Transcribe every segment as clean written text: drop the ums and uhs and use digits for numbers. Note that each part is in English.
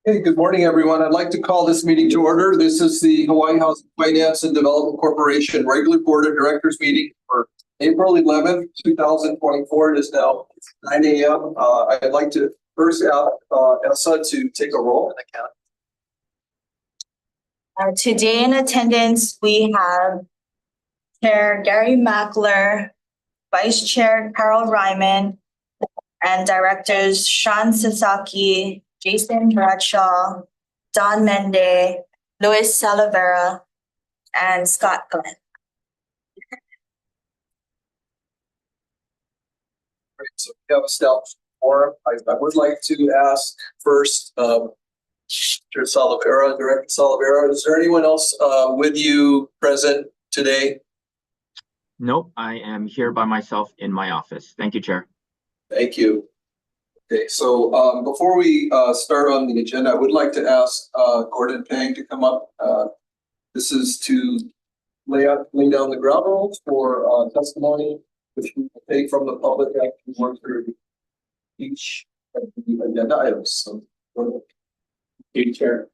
Hey, good morning, everyone. I'd like to call this meeting to order. This is the Hawaii Housing Finance and Development Corporation regular board of directors meeting for April 11th, 2024. It is now 9 a.m. I'd like to first ask Elsa to take a roll in the count. Today in attendance, we have Chair Gary Mackler, Vice Chair Carol Ryman, and Directors Sean Sasaki, Jason Bradshaw, Don Mende, Luis Salavera, and Scott Glenn. Right, so we have established forum. I would like to ask first, Chair Salavera, Director Salavera, is there anyone else with you present today? Nope, I am here by myself in my office. Thank you, Chair. Thank you. Okay, so before we start on the agenda, I would like to ask Gordon Pang to come up. This is to lay down the ground rules for testimony, which we will take from the public after we work through each of the agenda items. So, thank you, Chair.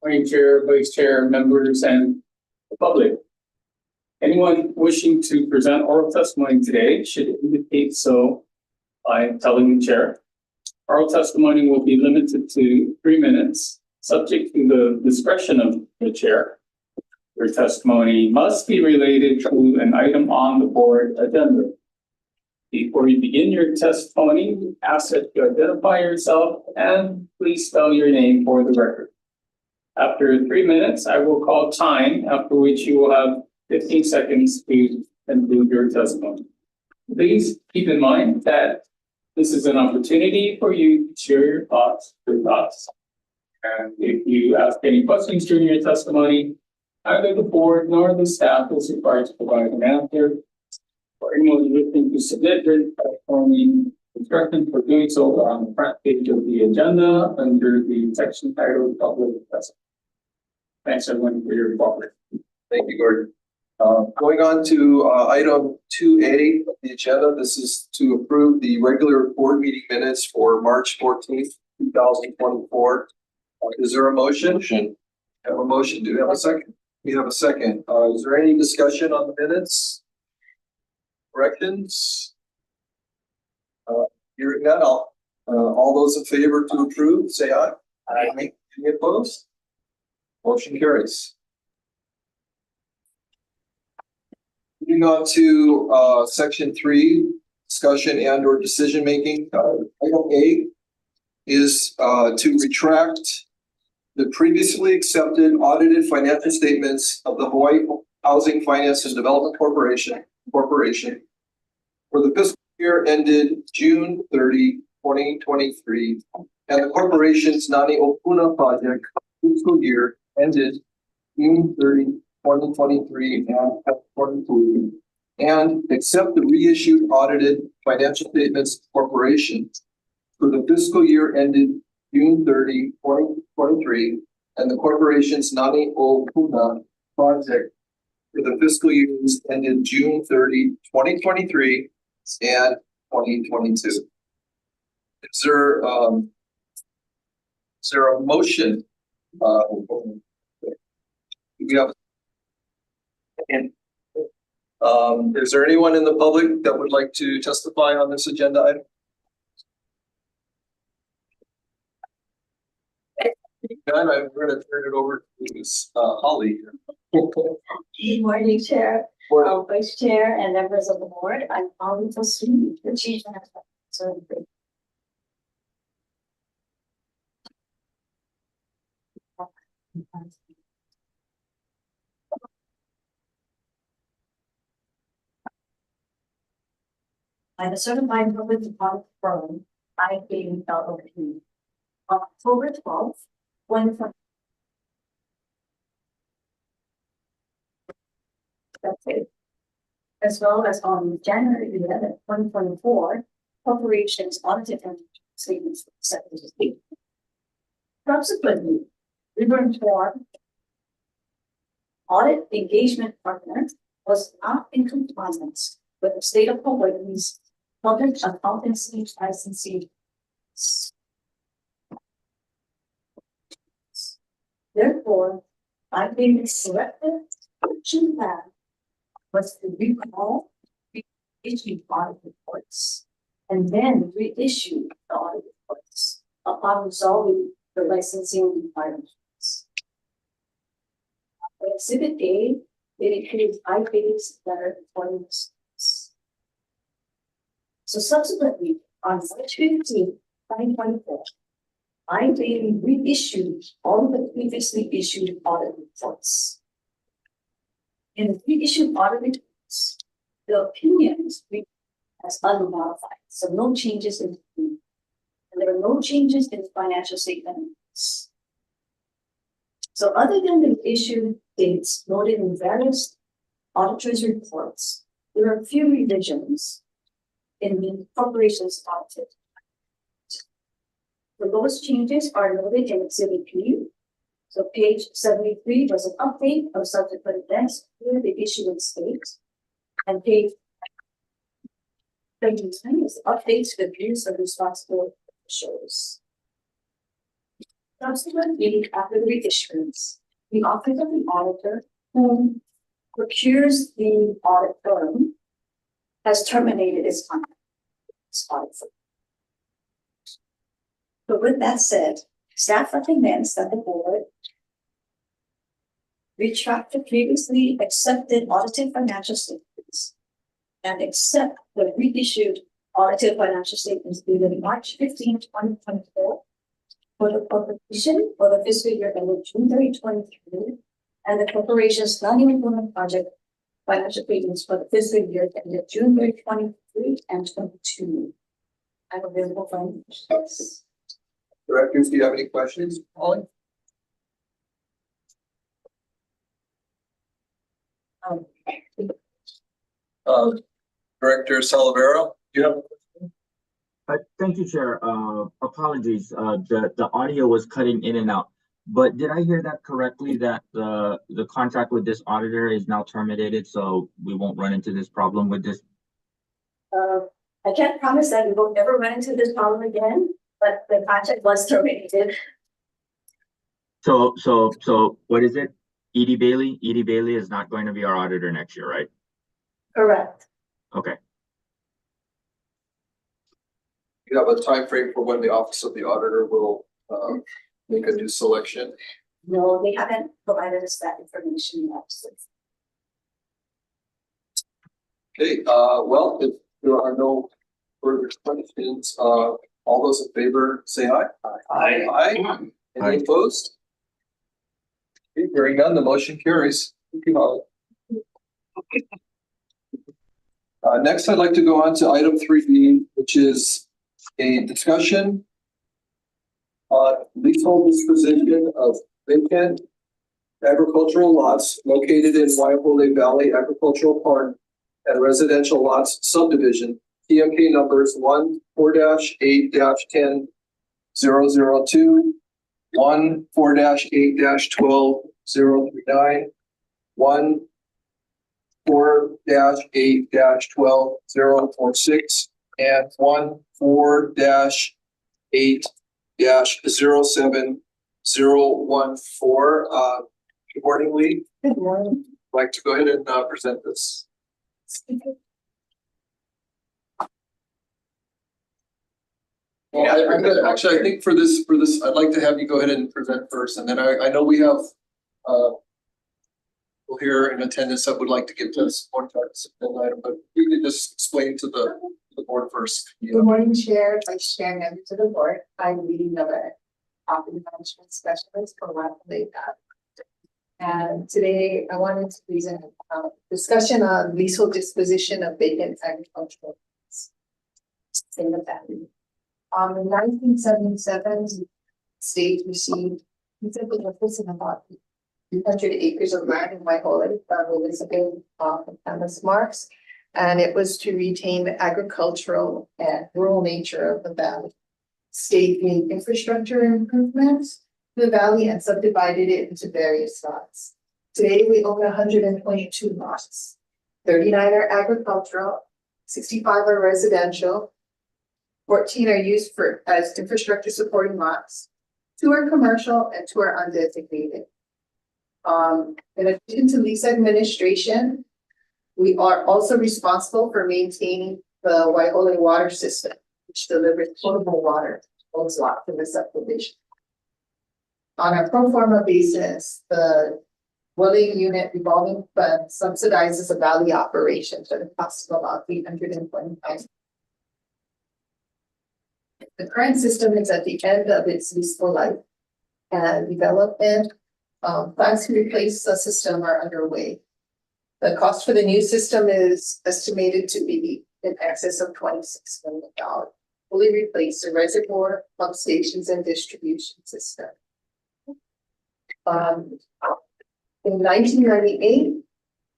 Morning, Chair, Vice Chair, members, and the public. Anyone wishing to present oral testimony today should indicate so by telling the Chair. Oral testimony will be limited to 3 minutes, subject to the discretion of the Chair. Your testimony must be related to an item on the board agenda. Before you begin your testimony, we ask that you identify yourself and please spell your name for the record. After 3 minutes, I will call time, after which you will have 15 seconds to conclude your testimony. Please keep in mind that this is an opportunity for you to share your thoughts with us. And if you ask any questions during your testimony, neither the board nor the staff is required to provide an answer. For anyone wishing to submit their testimony, instructions for doing so are on the front page of the agenda under the section titled Public Testimony. Thanks everyone for your cooperation. thank you, Gordon. Going on to item 2A of the agenda, this is to approve the regular board meeting minutes for March 14th, 2024. Is there a motion? I have a motion. Do we have a second? We have a second. Is there any discussion on the minutes? Corrections? Hearing none, all those in favor to approve, say aye. Aye. Any opposed? Motion carries. Moving on to section 3, discussion and or decision making. Item A is to retract the previously accepted audited financial statements of the Hawaii Housing Finance and Development Corporation for the fiscal year ended June 30, 2023, and the corporation's Nani Opuna project fiscal year ended June 30, 2023 and 2022, and accept the reissued audited financial statements corporation for the fiscal year ended June 30, 2023, and the corporation's Nani Opuna project for the fiscal years ended June 30, 2023 and 2022. Is there a motion? We have. And is there anyone in the public that would like to testify on this agenda item? None, I'm going to turn it over to Holly. Good morning, Chair, Vice Chair, and members of the board. I'm Holly Tosu, the Chief Financial Officer. I'm a certified public accounting firm. I've been LLP. On October 12th, 2020. That's it. As well as on January 11th, 2024, corporations audited and statements for the state. Subsequently, we were informed audit engagement partner was not in compliance with the state of Hawaii's public accountancy licensing. Therefore, I think the corrective action plan was to recall reissue audit reports and then reissue the audit reports upon resolving the licensing requirements. For Exhibit A, it includes I-Pay's letter informing us. So subsequently, on March 15, 2024, I-Pay reissued all of the previously issued audit reports. In the reissued audit reports, the opinions remain as unmodified, so no changes in the opinion. And there are no changes in the financial statements. So other than the issued dates noted in various auditors' reports, there are a few revisions in the corporation's audit. The lowest changes are noted in Exhibit P. So page 73 was an update of subsequent events with the issuance date. And page 79 is updates to the views of responsible officials. Subsequently, after the reissuance, the office of the auditor who procures the audit firm has terminated its contract. So with that said, staff recommends that the board retract the previously accepted audited financial statements and accept the reissued audited financial statements dated March 15, 2024 for the corporation for the fiscal year ended June 30, 2023, and the corporation's non-implement project financial statements for the fiscal year ended June 30, 2023 and 22. I'm available for any questions. Directors, do you have any questions? Ollie? Director Salavero, do you have? Thank you, Chair. Apologies, the audio was cutting in and out. But did I hear that correctly, that the contract with this auditor is now terminated, so we won't run into this problem with this? I can't promise that we will never run into this problem again, but the contract was terminated. So what is it? Edie Bailey? Edie Bailey is not going to be our auditor next year, right? Correct. Okay. You have a time frame for when the office of the auditor will make a new selection? No, they haven't provided us that information yet. Okay, well, if there are no further questions, all those in favor say aye. Aye. Aye. Any opposed? Okay, hearing none, the motion carries. Thank you, Holly. Next, I'd like to go on to item 3B, which is a discussion on leasehold disposition of vacant agricultural lots located in Waiahole Valley Agricultural Park and residential lots subdivision, TMK numbers 1/4-8-10-002, 1/4-8-12-039, 1/4-8-12-046, and 1/4-8-07014. Accordingly, Good morning. I'd like to go ahead and present this. Well, I'm gonna, actually, I think for this, I'd like to have you go ahead and present first, and then I know we have people here in attendance that would like to get to this more item, but you can just explain to the board first. Good morning, Chair, Vice Chair, members of the board. I'm Lee Miller, Property Management Specialist for Waiahole Valley. And today I wanted to present a discussion on leasehold disposition of vacant agricultural lands in the valley. In 1977, the state received about 300 acres of land in Waiahole from Elizabeth and Thomas Marks. And it was to retain the agricultural and rural nature of the valley. State made infrastructure improvements to the valley and subdivided it into various lots. Today we own 122 lots. 39 are agricultural, 65 are residential, 14 are used as infrastructure supporting lots, 2 are commercial and 2 are undesignated. In addition to lease administration, we are also responsible for maintaining the Waihole water system, which delivers potable water to those lots in the subdivision. On a pro forma basis, the dwelling unit revolving fund subsidizes the valley operations at a cost of about $825. The current system is at the end of its useful life, and development plans to replace the system are underway. The cost for the new system is estimated to be in excess of $26 million. Fully replace the reservoir, pump stations, and distribution system. In 1998,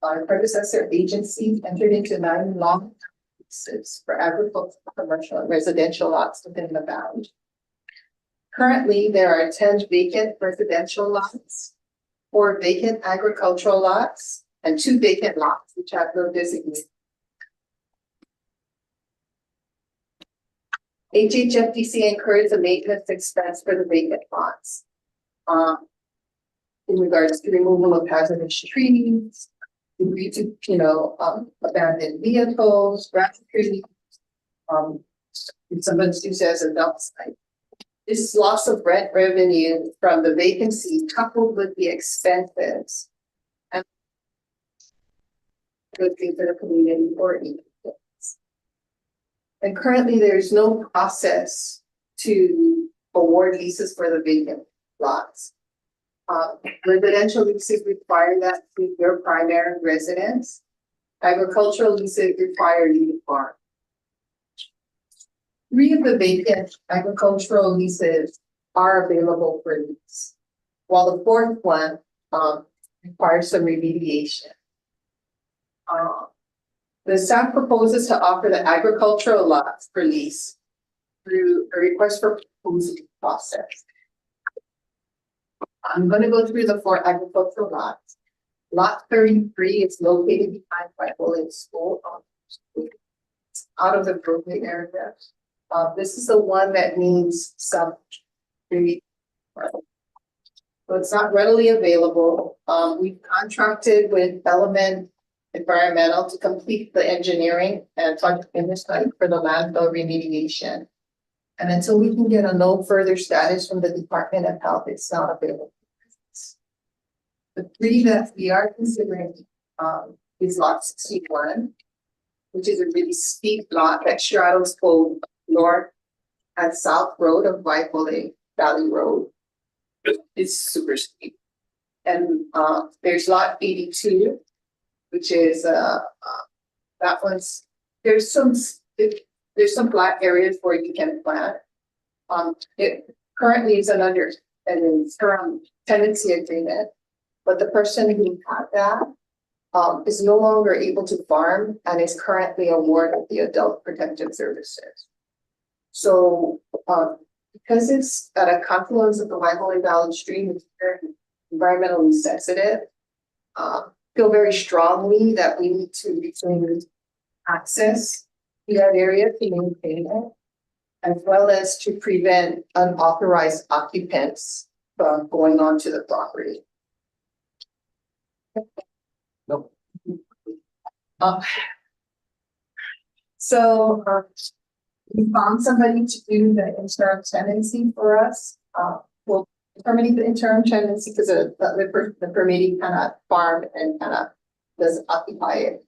our predecessor agency entered into 9 long leases for agricultural, commercial, and residential lots within the valley. Currently, there are 10 vacant residential lots, 4 vacant agricultural lots, and 2 vacant lots which have no designation. HHFDC incurs a maintenance expense for the vacant lots. In regards to removal of hazardous trees, abandoned vehicles, grass trees, if someone's used as a dump site. This loss of rent revenue from the vacancy coupled with the expenses and good thing for the community or even. And currently there's no process to award leases for the vacant lots. Residential leases require that to be your primary residence. Agricultural leases require you to farm. 3 of the vacant agricultural leases are available for lease, while the 4th one requires some remediation. The staff proposes to offer the agricultural lots for lease through a request for proposal process. I'm going to go through the 4 agricultural lots. Lot 33 is located behind Waihole School. It's out of the roadway area. This is the one that needs some remediation. So it's not readily available. We've contracted with Element Environmental to complete the engineering and project study for the landfill remediation. And until we can get a no further status from the Department of Health, it's not available. The 3 that we are considering is lot 61, which is a really steep lot that straddles both north and south road of Waihole Valley Road. It's super steep. And there's lot 82, which is that one's there's some flat areas where you can plant. It currently is under an interim tenancy agreement, but the person who had that is no longer able to farm and is currently awarded the Adult Protective Services. So because it's at a confluence of the Waihole Valley stream, it's very environmentally sensitive. Feel very strongly that we need to retain access to that area to maintain it, as well as to prevent unauthorized occupants from going onto the property. Nope. So we found somebody to do the interim tenancy for us. We'll terminate the interim tenancy because the permitting cannot farm and cannot doesn't occupy it.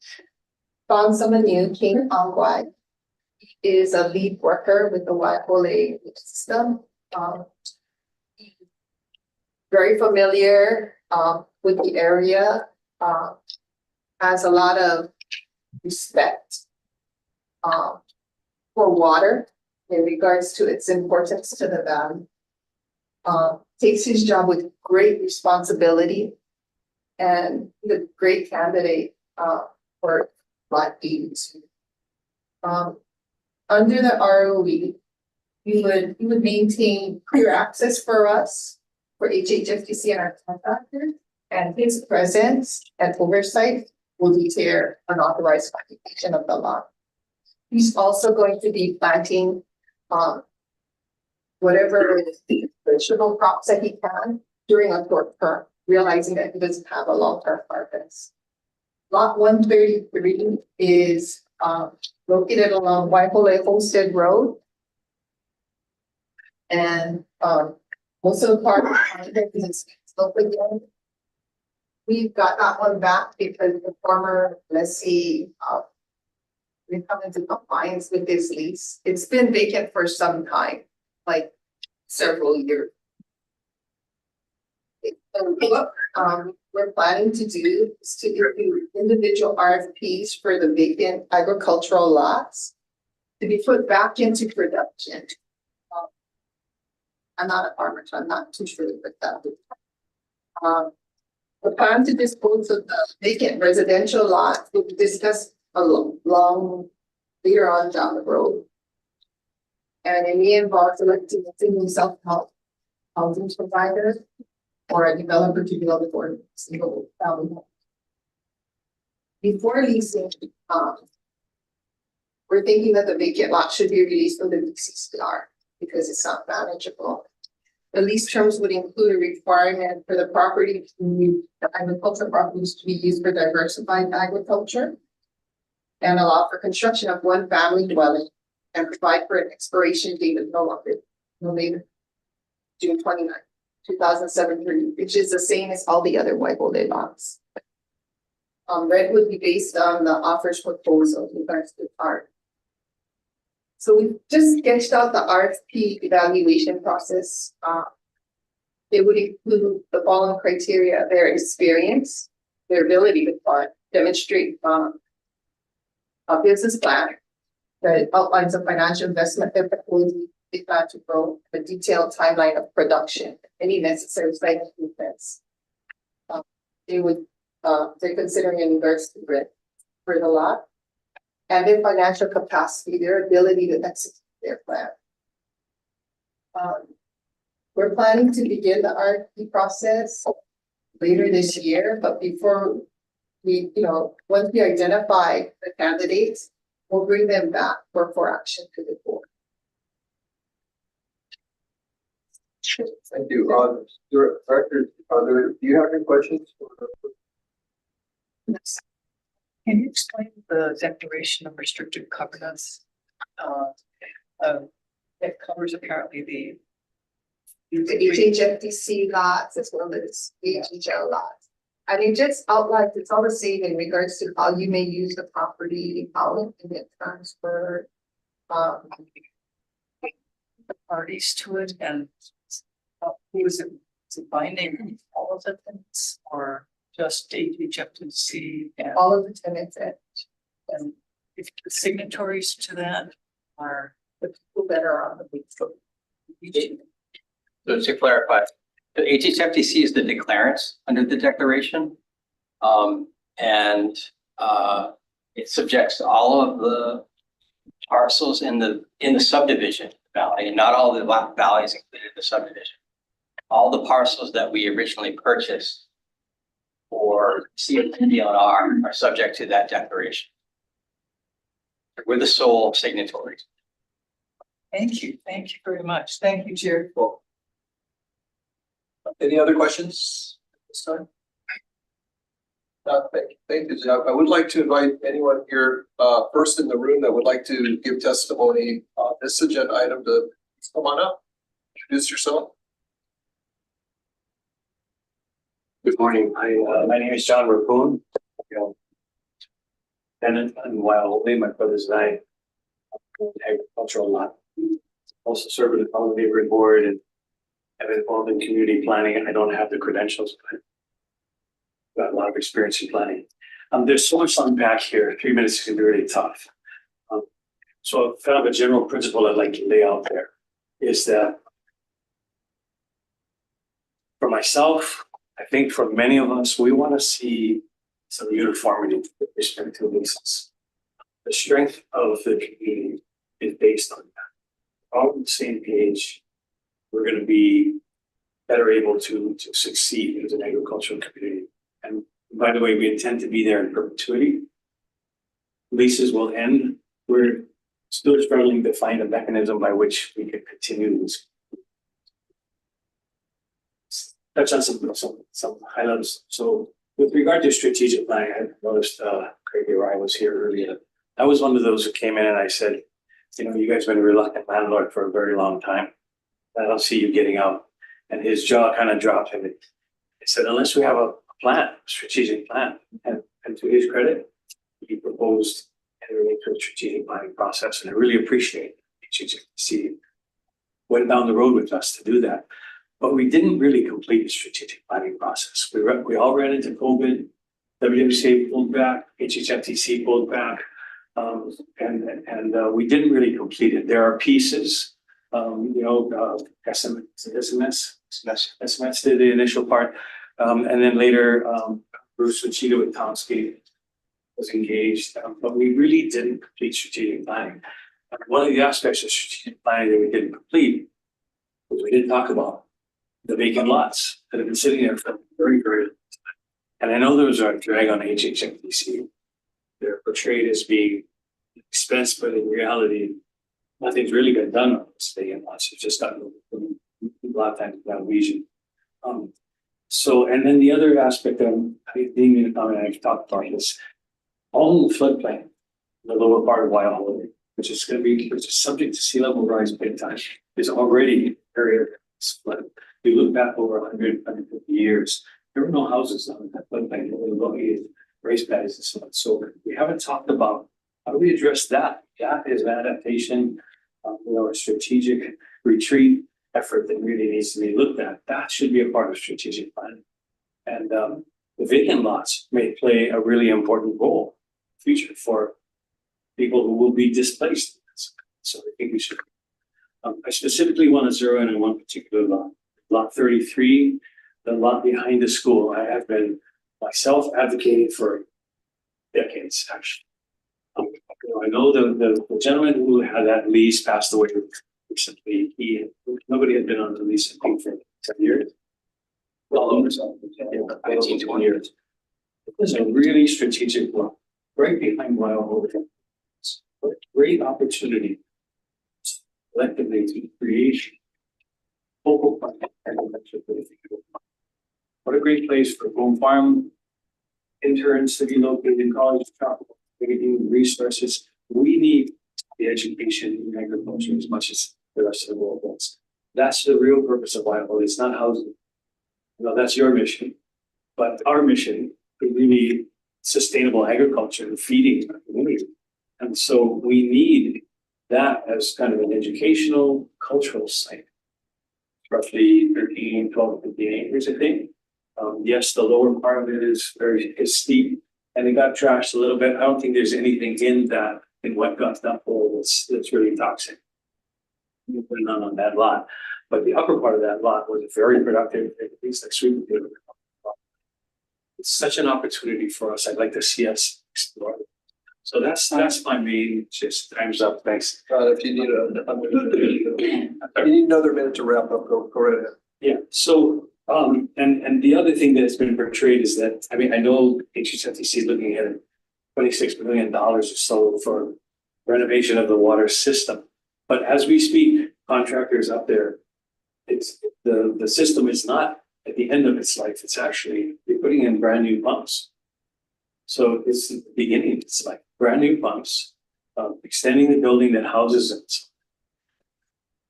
Found someone new, King Angwai. He is a lead worker with the Waihole system. Very familiar with the area, has a lot of respect for water in regards to its importance to the valley. Takes his job with great responsibility and he's a great candidate for Lot 82. Under the ROE, he would maintain clear access for us, for HHFDC and our contractors, and his presence and oversight will deter unauthorized occupation of the lot. He's also going to be planting whatever vegetable crops that he can during a short term. realizing that he doesn't have a long-term purpose. Lot 133 is located along Waipole Homestead Road. And most of the part is open. We've got that one back because the former lessee we come into compliance with this lease. It's been vacant for some time, like several years. So what we're planning to do is to issue individual RFPs for the vacant agricultural lots to be put back into production. I'm not a farmer, so I'm not too sure about that. The plan to dispose of the vacant residential lots will be discussed long later on down the road. And it may involve selecting a single self-help housing provider or a developer to build for single family home. Before leasing, we're thinking that the vacant lot should be released from the DCCR because it's not manageable. The lease terms would include a requirement for the property to the agricultural properties to be used for diversified agriculture and allow for construction of one family dwelling and provide for an expiration date of no later June 29, 2007, which is the same as all the other Waipole lots. Red would be based on the offers proposal in regards to art. So we just sketched out the RFP evaluation process. It would include the following criteria: their experience, their ability to demonstrate a business plan that outlines a financial investment they're proposing, they plan to grow, a detailed timeline of production, any necessary site improvements. They're considering in regards to rent for the lot, and their financial capacity, their ability to execute their plan. We're planning to begin the RFP process later this year, but before we, once we identify the candidates, we'll bring them back for action to the board. Thank you. Director, do you have any questions? Yes. Can you explain the declaration of restricted covenants? That covers apparently the HHFDC lots as well as HHL lots. And it just outlines, it's all the same in regards to how you may use the property, how it can get transferred. the parties to it, and who is it? Is it binding all of the things or just HHFDC and All of the tenants and if the signatories to that are the people that are on the lease. So to clarify, the HHFDC is the declarants under the declaration. It subjects all of the parcels in the subdivision valley, and not all the valleys included in the subdivision. All the parcels that we originally purchased for CFDLR are subject to that declaration. We're the sole signatories. Thank you very much. Thank you, Chair. Any other questions this time? Thank you. I would like to invite anyone here first in the room that would like to give testimony on this agenda item to come on up, introduce yourself. Good morning. My name is John Rappoon. Tenant and Wildly, my brothers and I own agricultural lot. Also serve on the College Neighborhood Board and have been involved in community planning. I don't have the credentials, but I've got a lot of experience in planning. There's so much to unpack here. 3 minutes is gonna be really tough. So kind of a general principle I'd like to lay out there is that for myself, I think for many of us, we want to see some uniformity with respect to leases. The strength of the community is based on that. All on the same page, we're going to be better able to succeed as an agricultural community. And by the way, we intend to be there in perpetuity. Leases will end. We're still struggling to find a mechanism by which we can continue this. touch on some highlights. So with regard to strategic planning, I noticed Craig Ryan was here earlier. I was one of those who came in and I said, you know, you guys have been a reluctant landlord for a very long time. I don't see you getting out. And his jaw kind of dropped and he said, unless we have a plan, a strategic plan. And to his credit, he proposed entering into a strategic planning process. And I really appreciate HHFDC went down the road with us to do that. But we didn't really complete the strategic planning process. We all ran into COVID. WWCA pulled back, HHFDC pulled back, and we didn't really complete it. There are pieces, SMS did the initial part, and then later Bruce Machida with Townscape was engaged, but we really didn't complete strategic planning. One of the aspects of strategic planning that we didn't complete was we didn't talk about the vacant lots that have been sitting there for very, very long time. And I know those are a drag on HHFDC. They're portrayed as being expense, but in reality, nothing's really been done on those vacant lots. It's just gotten a lot of times down region. So, and then the other aspect that I didn't even comment, I've talked about is all the floodplain, the lower part of Waiahole, which is subject to sea level rise big time, is already very flooded. You look back over 150 years, there were no houses on that floodplain. There were located raised beds and so on. So we haven't talked about how do we address that. That is an adaptation, a strategic retreat effort that really needs to be looked at. That should be a part of strategic planning. And the vacant lots may play a really important role in the future for people who will be displaced. So I think we should. I specifically want to zero in on one particular lot, lot 33, the lot behind the school. I have been myself advocating for decades, actually. I know the gentleman who had that lease passed away recently. Nobody had been on the lease, I think, for 10 years. Well, almost 19, 20 years. It was a really strategic lot, right behind Waiahole. What a great opportunity collectively to create focal point agriculture for the future. What a great place for home farm interns to be located in college, tropical resources. We need the education in agriculture as much as the rest of the world does. That's the real purpose of Waiahole. It's not housing. That's your mission, but our mission is really sustainable agriculture and feeding our community. And so we need that as kind of an educational, cultural site. Roughly 12, 15 acres, I think. Yes, the lower part of it is steep and it got trashed a little bit. I don't think there's anything in what got dumped that's really toxic. None on that lot. But the upper part of that lot was very productive, at least like sweet potato. It's such an opportunity for us. I'd like to see us explore it. So that's my main just time's up. Thanks. If you need another minute to wrap up, go right ahead. Yeah. So and the other thing that's been portrayed is that I know HHFDC is looking at $26 million or so for renovation of the water system. But as we speak, contractors out there, it's the system is not at the end of its life. It's actually you're putting in brand new pumps. So it's the beginning. It's like brand new pumps, extending the building that houses it.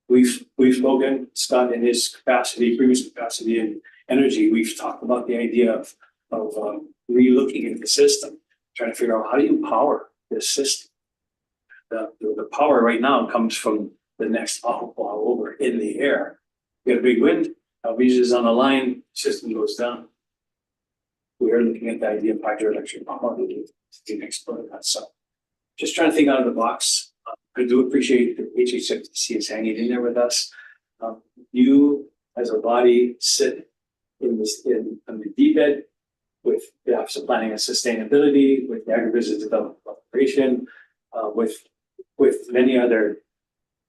We've spoken, Scott, in his previous capacity in energy, we've talked about the idea of re-looking at the system, trying to figure out how do you power this system. The power right now comes from the next ball over in the air. We got a big wind, Alvisa is on the line, system goes down. We are looking at the idea of hydroelectric power to explore that. So just trying to think out of the box. I do appreciate that HHFDC is hanging in there with us. You as a body sit in the deep end with the Office of Planning and Sustainability, with the Agribusiness Development Corporation, with many other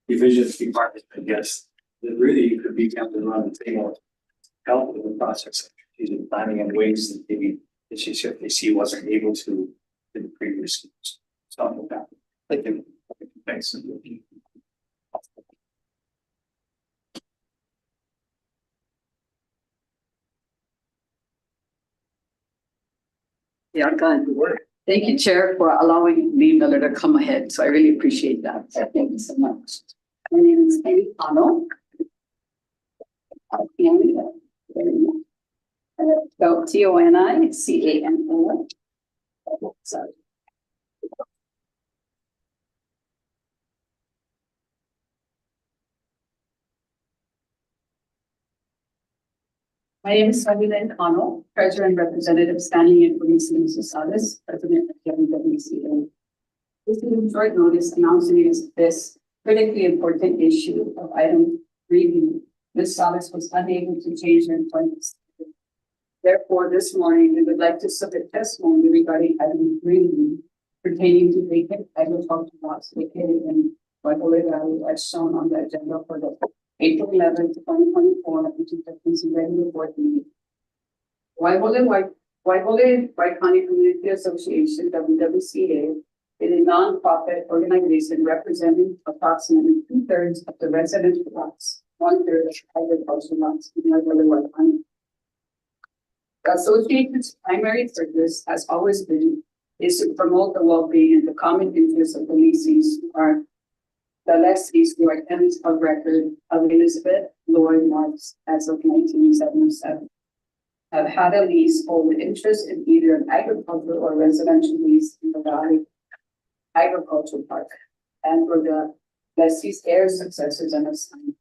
divisions, departments, I guess, that really could be kept around the table, help in the process of strategic planning in ways that maybe HHFDC wasn't able to in the previous years. So that. Thank you. Thanks. Yeah, good. Thank you, Chair, for allowing me to come ahead. So I really appreciate that. Thank you so much. My name is Amy Cano. Spelled TONICANO. Sorry. My name is Swabilan Kano, Treasurer and Representative standing in for Ms. Salas, President of HHFDC. This is a short notice announcing this critically important issue of item 3B. Ms. Salas was unable to change her employment status. Therefore, this morning, we would like to submit testimony regarding item 3B pertaining to vacant agricultural lots located in Guadalupe Valley as shown on the agenda for the April 11, 2024, HHFDC regular board meeting. Waikani Community Association, WWCA, is a non-profit organization representing approximately 2/3 of the residential lots, 1/3 of agricultural lots in Waikani. The association's primary purpose has always been is to promote the well-being and the common interests of the lessees who are tenants of record of Elizabeth Lloyd Marks as of 1977. Have had a lease or with interest in either an agricultural or residential lease in the Valley Agricultural Park, and for the lessee's heir successors and assigned.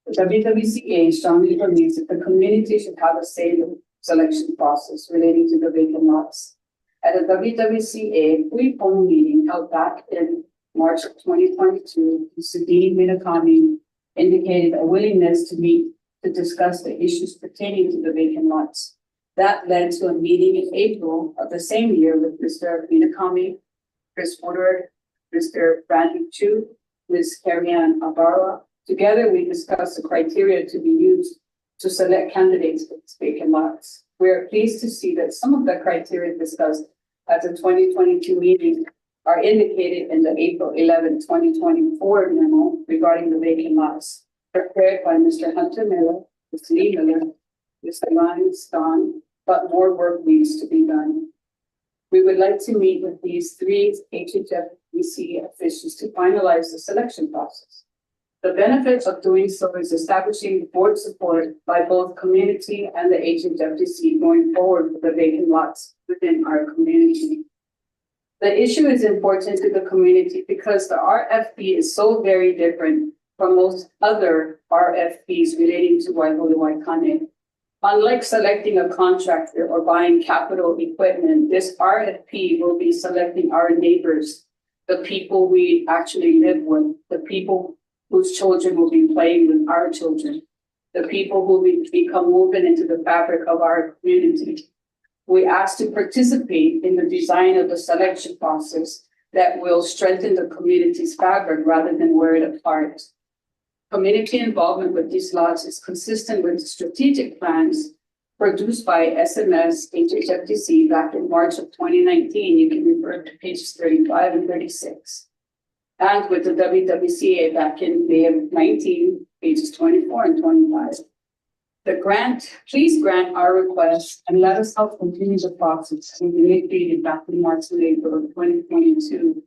The WWCA strongly believes that the community should have a say in the selection process relating to the vacant lots. At a WWCA pre-phone meeting held back in March of 2022, Mr. Dean Minakami indicated a willingness to meet to discuss the issues pertaining to the vacant lots. That led to a meeting in April of the same year with Mr. Minakami, Chris Woodward, Mr. Brandon Chu, Ms. Carrie-Ann Abarwa. Together, we discussed the criteria to be used to select candidates for these vacant lots. We are pleased to see that some of the criteria discussed at the 2022 meeting are indicated in the April 11, 2024 memo regarding the vacant lots, prepared by Mr. Hunter Miller, Ms. Lee Miller, Mr. Ryan Stone, but more work needs to be done. We would like to meet with these three HHFDC officials to finalize the selection process. The benefit of doing so is establishing board support by both community and the HHFDC going forward with the vacant lots within our community. The issue is important to the community because the RFP is so very different from most other RFPs relating to Waikani. Unlike selecting a contractor or buying capital equipment, this RFP will be selecting our neighbors, the people we actually live with, the people whose children will be playing with our children, the people who will become woven into the fabric of our community. We ask to participate in the design of the selection process that will strengthen the community's fabric rather than wear it apart. Community involvement with these lots is consistent with strategic plans produced by SMS HHFDC back in March of 2019. You can refer to pages 35 and 36. And with the WWCA back in May of 19, pages 24 and 25. Please grant our request and let us help continue the process we initiated back in March and April of 2022.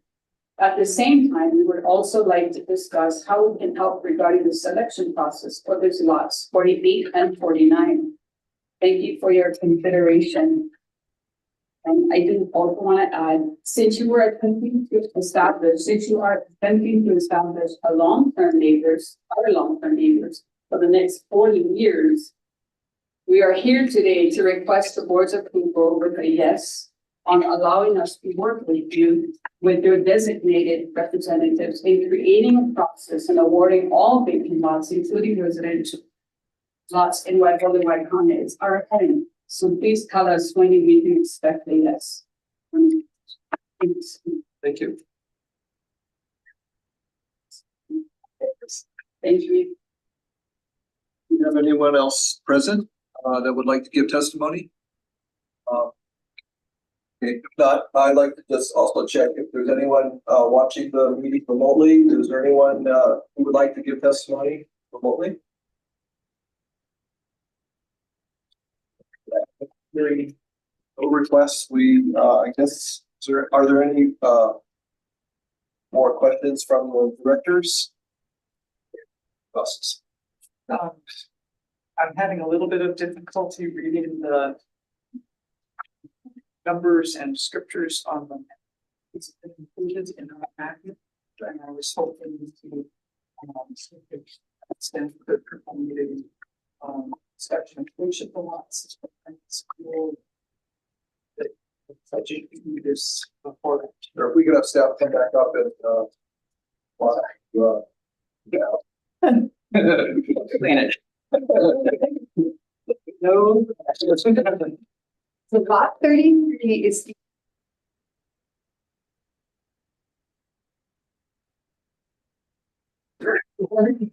At the same time, we would also like to discuss how we can help regarding the selection process for these lots 48 and 49. Thank you for your consideration. And I do also want to add, since you are attempting to establish our long-term neighbors for the next 40 years, we are here today to request the board's approval with a yes on allowing us to work with you with your designated representatives in creating a process and awarding all vacant lots, including residential lots in Waikani. It's our aim. So please tell us when we can expect a yes. Thank you. Thank you. Do you have anyone else present that would like to give testimony? Okay, if not, I'd like to just also check if there's anyone watching the meeting remotely. Is there anyone who would like to give testimony remotely? Hearing no requests, I guess, are there any, more questions from the directors? Buses. I'm having a little bit of difficulty reading the numbers and scriptures on them. It's been included in our packet, and I was hoping to extend the purple meeting section, which of the lots and school. Budget this before. Or if we could have staff come back up and, Clean it. No. So lot 33 is.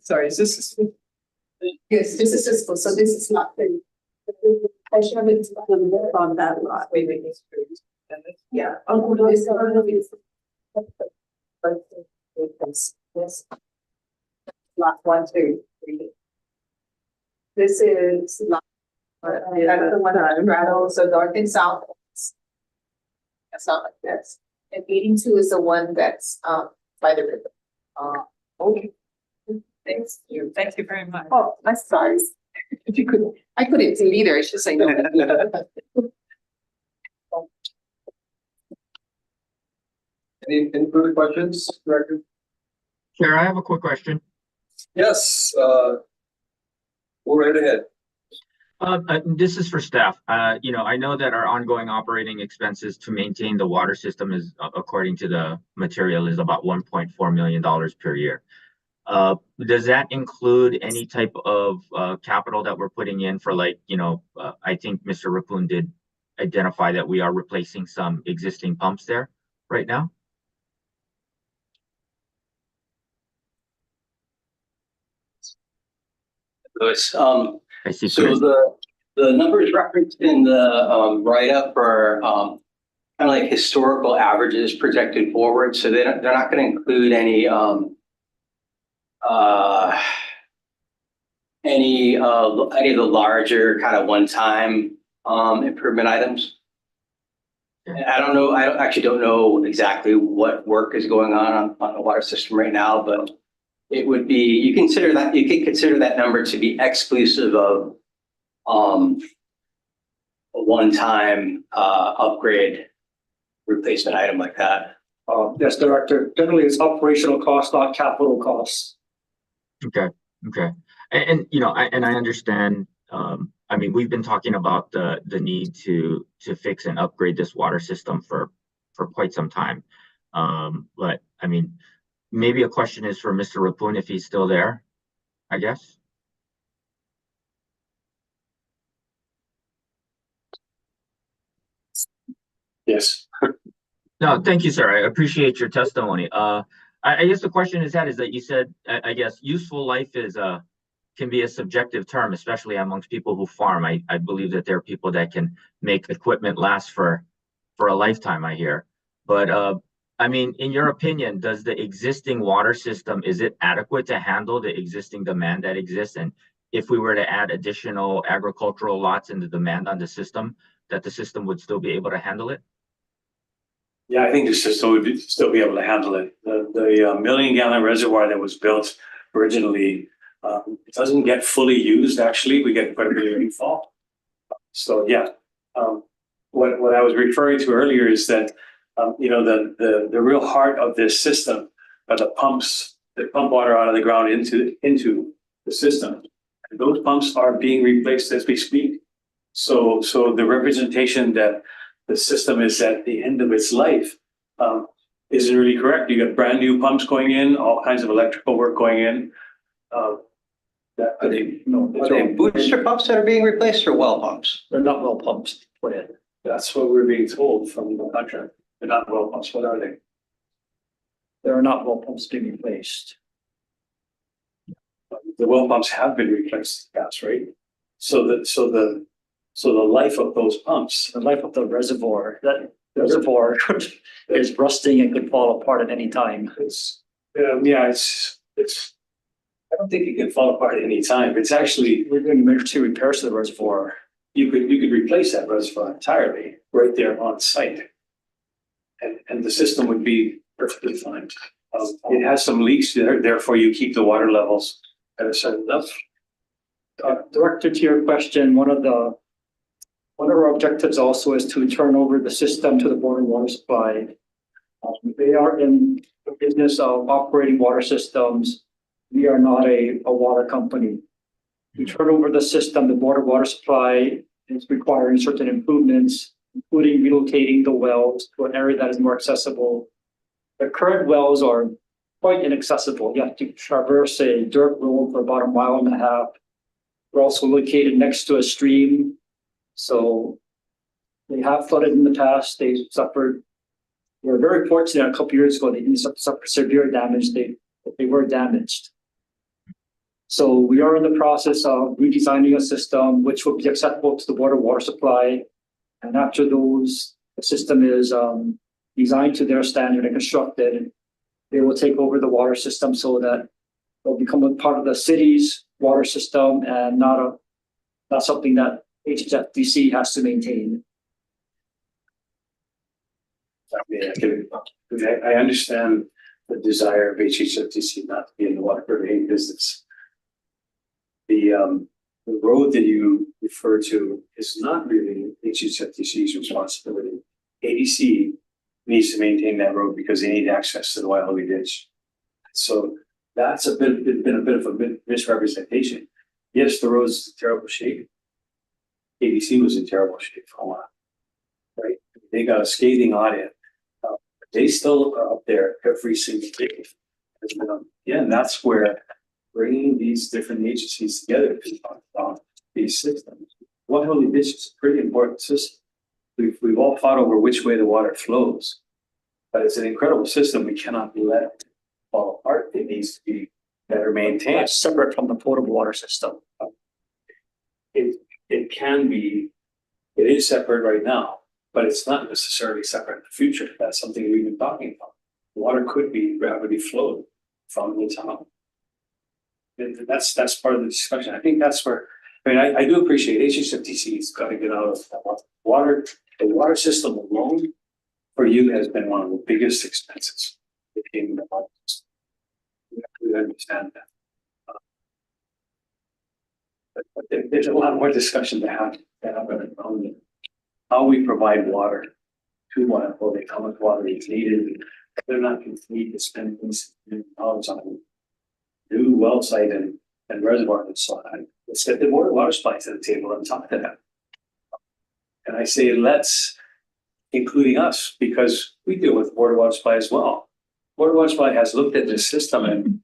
Sorry, is this? Yes, this is just, so this is not 30. The portion of it is on that lot. Yeah. Oh, no, this this. Lot 133. This is lot. That's the one that straddles, so north and south. That's not like this. And 82 is the one that's by the river. Okay. Thanks. Thank you very much. Oh, I'm sorry. If you couldn't, I couldn't see either. I should say no. any further questions, Director? Chair, I have a quick question. Yes, go right ahead. This is for staff. I know that our ongoing operating expenses to maintain the water system is, according to the material, is about $1.4 million per year. Does that include any type of capital that we're putting in for, like, I think Mr. Rapun did identify that we are replacing some existing pumps there right now? Louis, I see. so the numbers referenced in the write-up are kind of like historical averages projected forward. So they're not going to include any of the larger kind of one-time improvement items. I don't know. I actually don't know exactly what work is going on the water system right now, but it would be, you could consider that number to be exclusive of a one-time upgrade replacement item like that. Yes, Director, generally it's operational costs, not capital costs. Okay. And I understand, I mean, we've been talking about the need to fix and upgrade this water system for quite some time. But I mean, maybe a question is for Mr. Rapun, if he's still there, I guess. Yes. No, thank you, sir. I appreciate your testimony. I guess the question is that you said, I guess useful life is can be a subjective term, especially amongst people who farm. I believe that there are people that can make equipment last for a lifetime, I hear. But I mean, in your opinion, does the existing water system, is it adequate to handle the existing demand that exists? And if we were to add additional agricultural lots in the demand on the system, that the system would still be able to handle it? Yeah, I think the system would still be able to handle it. The million-gallon reservoir that was built originally, it doesn't get fully used. Actually, we get quite a bit of rainfall. So yeah, what I was referring to earlier is that the real heart of this system are the pumps that pump water out of the ground into the system. And those pumps are being replaced as we speak. So the representation that the system is at the end of its life isn't really correct. You got brand new pumps going in, all kinds of electrical work going in. Are they booster pumps that are being replaced or well pumps? They're not well pumps put in. That's what we're being told from the contract. They're not well pumps. What are they? There are not well pumps being replaced. The well pumps have been replaced, that's right. So the life of those pumps, The life of the reservoir, that reservoir is rusting and could fall apart at any time. it's I don't think it can fall apart at any time. It's actually, We're doing emergency repairs to the reservoir you could replace that reservoir entirely right there on site. And the system would be perfectly fine. It has some leaks there, therefore you keep the water levels at a certain level. Director, to your question, one of our objectives also is to turn over the system to the Board of Water Supply. They are in the business of operating water systems. We are not a water company. We turn over the system, the Board of Water Supply is requiring certain improvements, including relocating the wells to an area that is more accessible. The current wells are quite inaccessible. You have to traverse a dirt road for about 1.5 miles. We're also located next to a stream. So they have flooded in the past. They suffered. We were very fortunate a couple years ago. They didn't suffer severe damage. They were damaged. So we are in the process of redesigning a system which will be acceptable to the Board of Water Supply. And after the system is designed to their standard and constructed, they will take over the water system so that it'll become a part of the city's water system and not something that HHFDC has to maintain. I understand the desire of HHFDC not to be in the water purveying business. The road that you refer to is not really HHFDC's responsibility. ADC needs to maintain that road because they need access to the Waialawi ditch. So that's been a bit of a misrepresentation. Yes, the road's in terrible shape. ADC was in terrible shape for a while, right? They got a scathing audit. They still are up there every single day. And that's where bringing these different agencies together to talk about these systems. Waialawi ditch is a pretty important system. We've all fought over which way the water flows, but it's an incredible system. We cannot let it fall apart. It needs to be better maintained. That's separate from the potable water system. It is separate right now, but it's not necessarily separate in the future. That's something we've been talking about. Water could be gravity flowed from the top. And that's part of the discussion. I think that's where, I do appreciate HHFDC's got to get out of water. The water system alone for you has been one of the biggest expenses. We understand that. But there's a lot more discussion to have around how we provide water to Waialawi, how much water is needed. They're not going to need to spend dollars on new well site and reservoir and so on. Let's get the Board of Water Supply to the table and talk to them. And I say let's, including us, because we deal with Board of Water Supply as well. Board of Water Supply has looked at this system and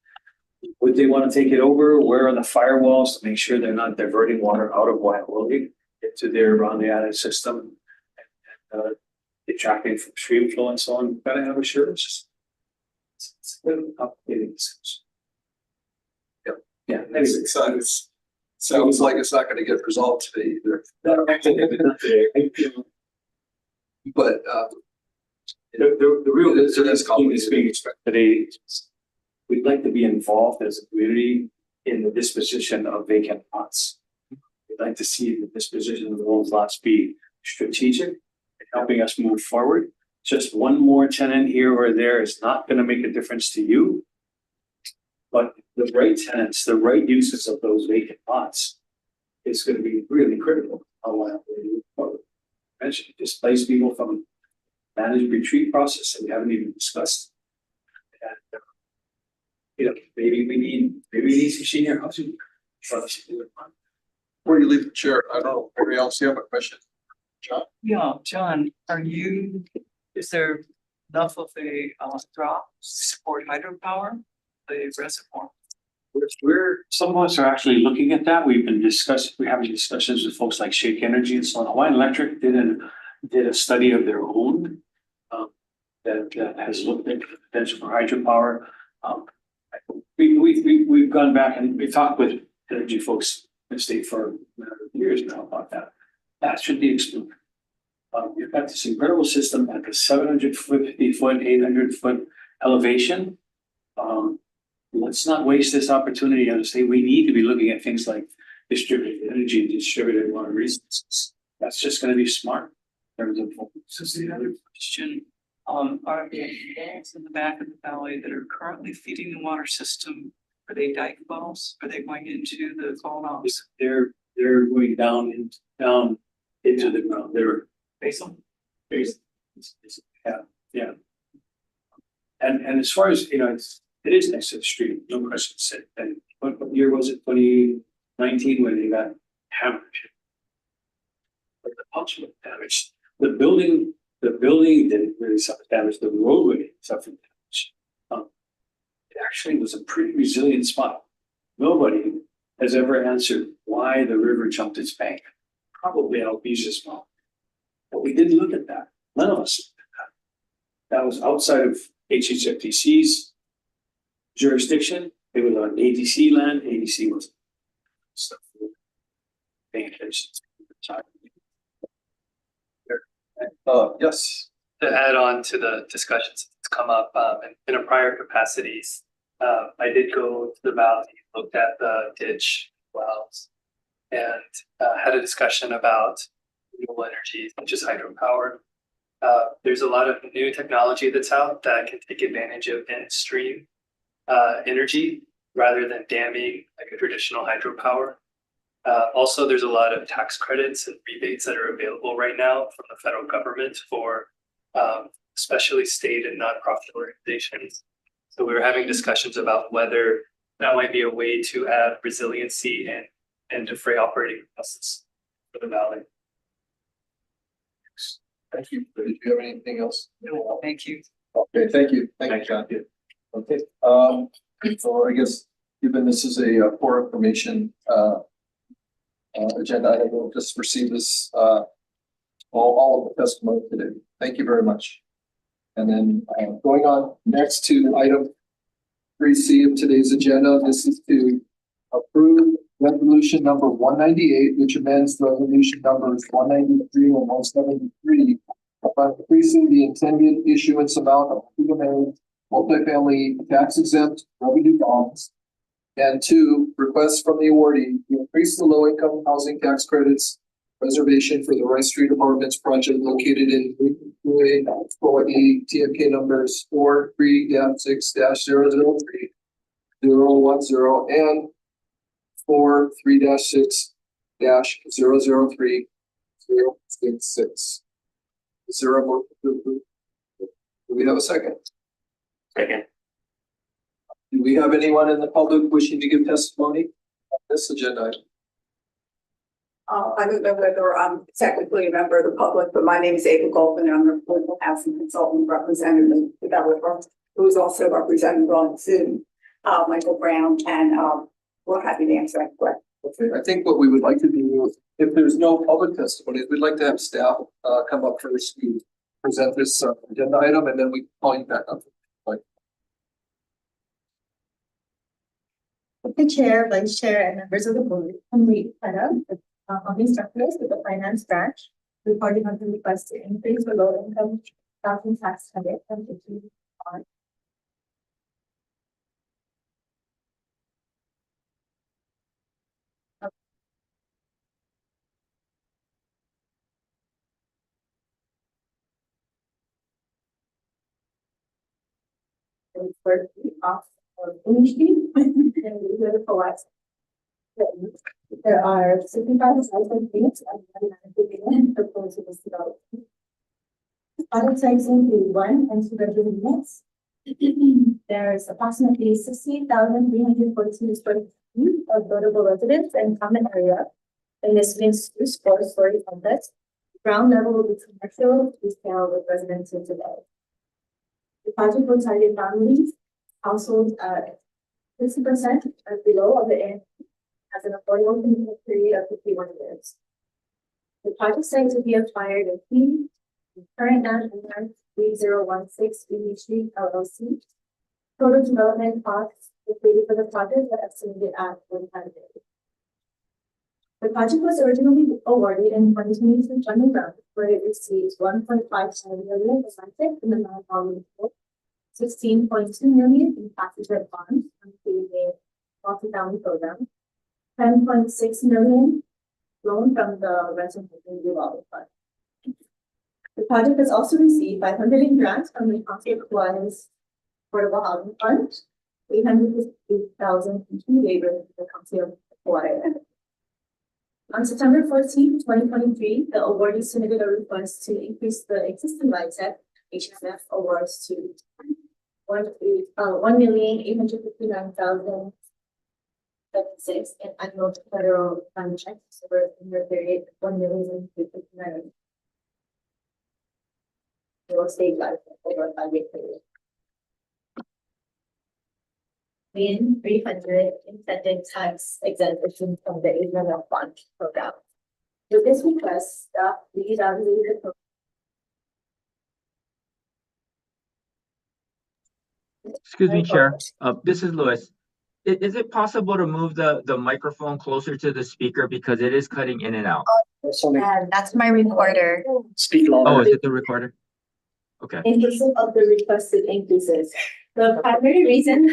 would they want to take it over? Where are the firewalls to make sure they're not diverting water out of Waialawi into their around the island system and detracting from stream flow and so on? We've got to have assurances. It's a bit of a complicated discussion. Yeah, It sounds like it's not going to get resolved today either. But the real it is thing is complicated. being expected today. We'd like to be involved as a community in the disposition of vacant lots. We'd like to see the disposition of those lots be strategic, helping us move forward. Just one more tenant here or there is not going to make a difference to you. But the right tenants, the right uses of those vacant lots is going to be really critical. I want to mention displace people from managed retreat process that we haven't even discussed. And maybe we need some senior housing. Before you leave the chair, I don't know, anybody else, you have a question? John? Yeah, John, is there enough of a drop for hydropower, the reservoir? Some of us are actually looking at that. We're having discussions with folks like Shake Energy and so on. Hawaiian Electric did a study of their own that has looked at the potential for hydropower. We've gone back and we've talked with energy folks in the state for years now about that. That should be explored. You've got this incredible system at the 750 foot, 800 foot elevation. Let's not waste this opportunity. I say we need to be looking at things like distributed energy, distributed water resources. That's just gonna be smart in terms of. So the other question, are the wells in the back of the valley that are currently feeding the water system, are they dike wells? Are they going into the columns? They're going down into the ground. They're Basil? yeah. And as far as, it is next to the street, no question said. And what year was it? 2019 when they got hammered. But the pumps were damaged. The building didn't really suffer damage. The roadway suffered damage. It actually was a pretty resilient spot. Nobody has ever answered why the river jumped its bank. Probably Albizia small. But we didn't look at that. None of us looked at that. That was outside of HHFDC's jurisdiction. It was on ADC land. ADC was stuff paying attention to the time. Yes. To add on to the discussions that's come up in a prior capacities, I did go to the valley, looked at the ditch wells, and had a discussion about renewable energy, such as hydropower. There's a lot of new technology that's out that can take advantage of in-stream energy rather than damming like a traditional hydropower. Also, there's a lot of tax credits and rebates that are available right now from the federal government for especially state and nonprofit organizations. So we were having discussions about whether that might be a way to add resiliency and defray operating costs for the valley. Thank you. Did you have anything else? No, thank you. Okay, thank you. Thank you, John. Okay, so I guess given this is a poor information agenda, I will just receive this all of the testimony today. Thank you very much. And then going on next to item 3C of today's agenda, this is to approve resolution number 198, which amends resolution numbers 193 and 173 by increasing the intended issuance amount of multifamily tax exempt revenue bonds. And 2, requests from the awardee to increase the low income housing tax credits reservation for the Rice Street Apartments project located in TMK numbers 43-6-003 010 and 43-6-003 066. Is there a motion to approve? Do we have a second? Second. Do we have anyone in the public wishing to give testimony on this agenda item? I don't know whether I'm technically a member of the public, but my name is Ava Goldman. I'm a political housing consultant representing the developer who is also represented on Zoom, Michael Brown, and we're happy to answer that question. Okay, I think what we would like to do, if there's no public testimony, we'd like to have staff come up first to present this agenda item, and then we can call you back up. The chair, vice chair, and members of the board, I'm Lee Petta, the instructors with the finance branch, reporting on the request to increase the low income housing tax credit from 50 on. For the off of industry and the co-ops. There are 65,000 units and proposals developed. Other sites include 1 and 2 bedroom units. There's approximately 60,342 square feet of buildable residence and common area in this mixed use 4-story complex. Ground level will be commercial, retail with residential development. The project will target families, households 60% or below of the area has an affordable commitment period of 51 years. The project site to be acquired in current national 3016 BB Street LLC. Total development costs included for the project are estimated at $45 million. The project was originally awarded in 2022 funding round, where it received $1.57 million domestic in the non-volume pool, $16.2 million in tax exempt bonds from the multifamily program, 10.6 million loan from the rental housing revolving fund. The project has also received 500 in grants from the County of Kauai's Affordable Housing Fund, 850,000 in key labor from the County of Kauai. On September 14, 2023, the awardee submitted a request to increase the existing LIHTC HFF awards to 1,859,076 in annual federal fund checks over the period 1,059,000. Real estate LIHTC over a 5-year period. 300 incentive tax exemption from the HHFDC fund program. With this request, staff reevaluated the Excuse me, Chair. This is Louis. Is it possible to move the microphone closer to the speaker because it is cutting in and out? that's my recorder. Speak Oh, louder. is it the recorder? Okay. Inclusive of the requested increases. The primary reason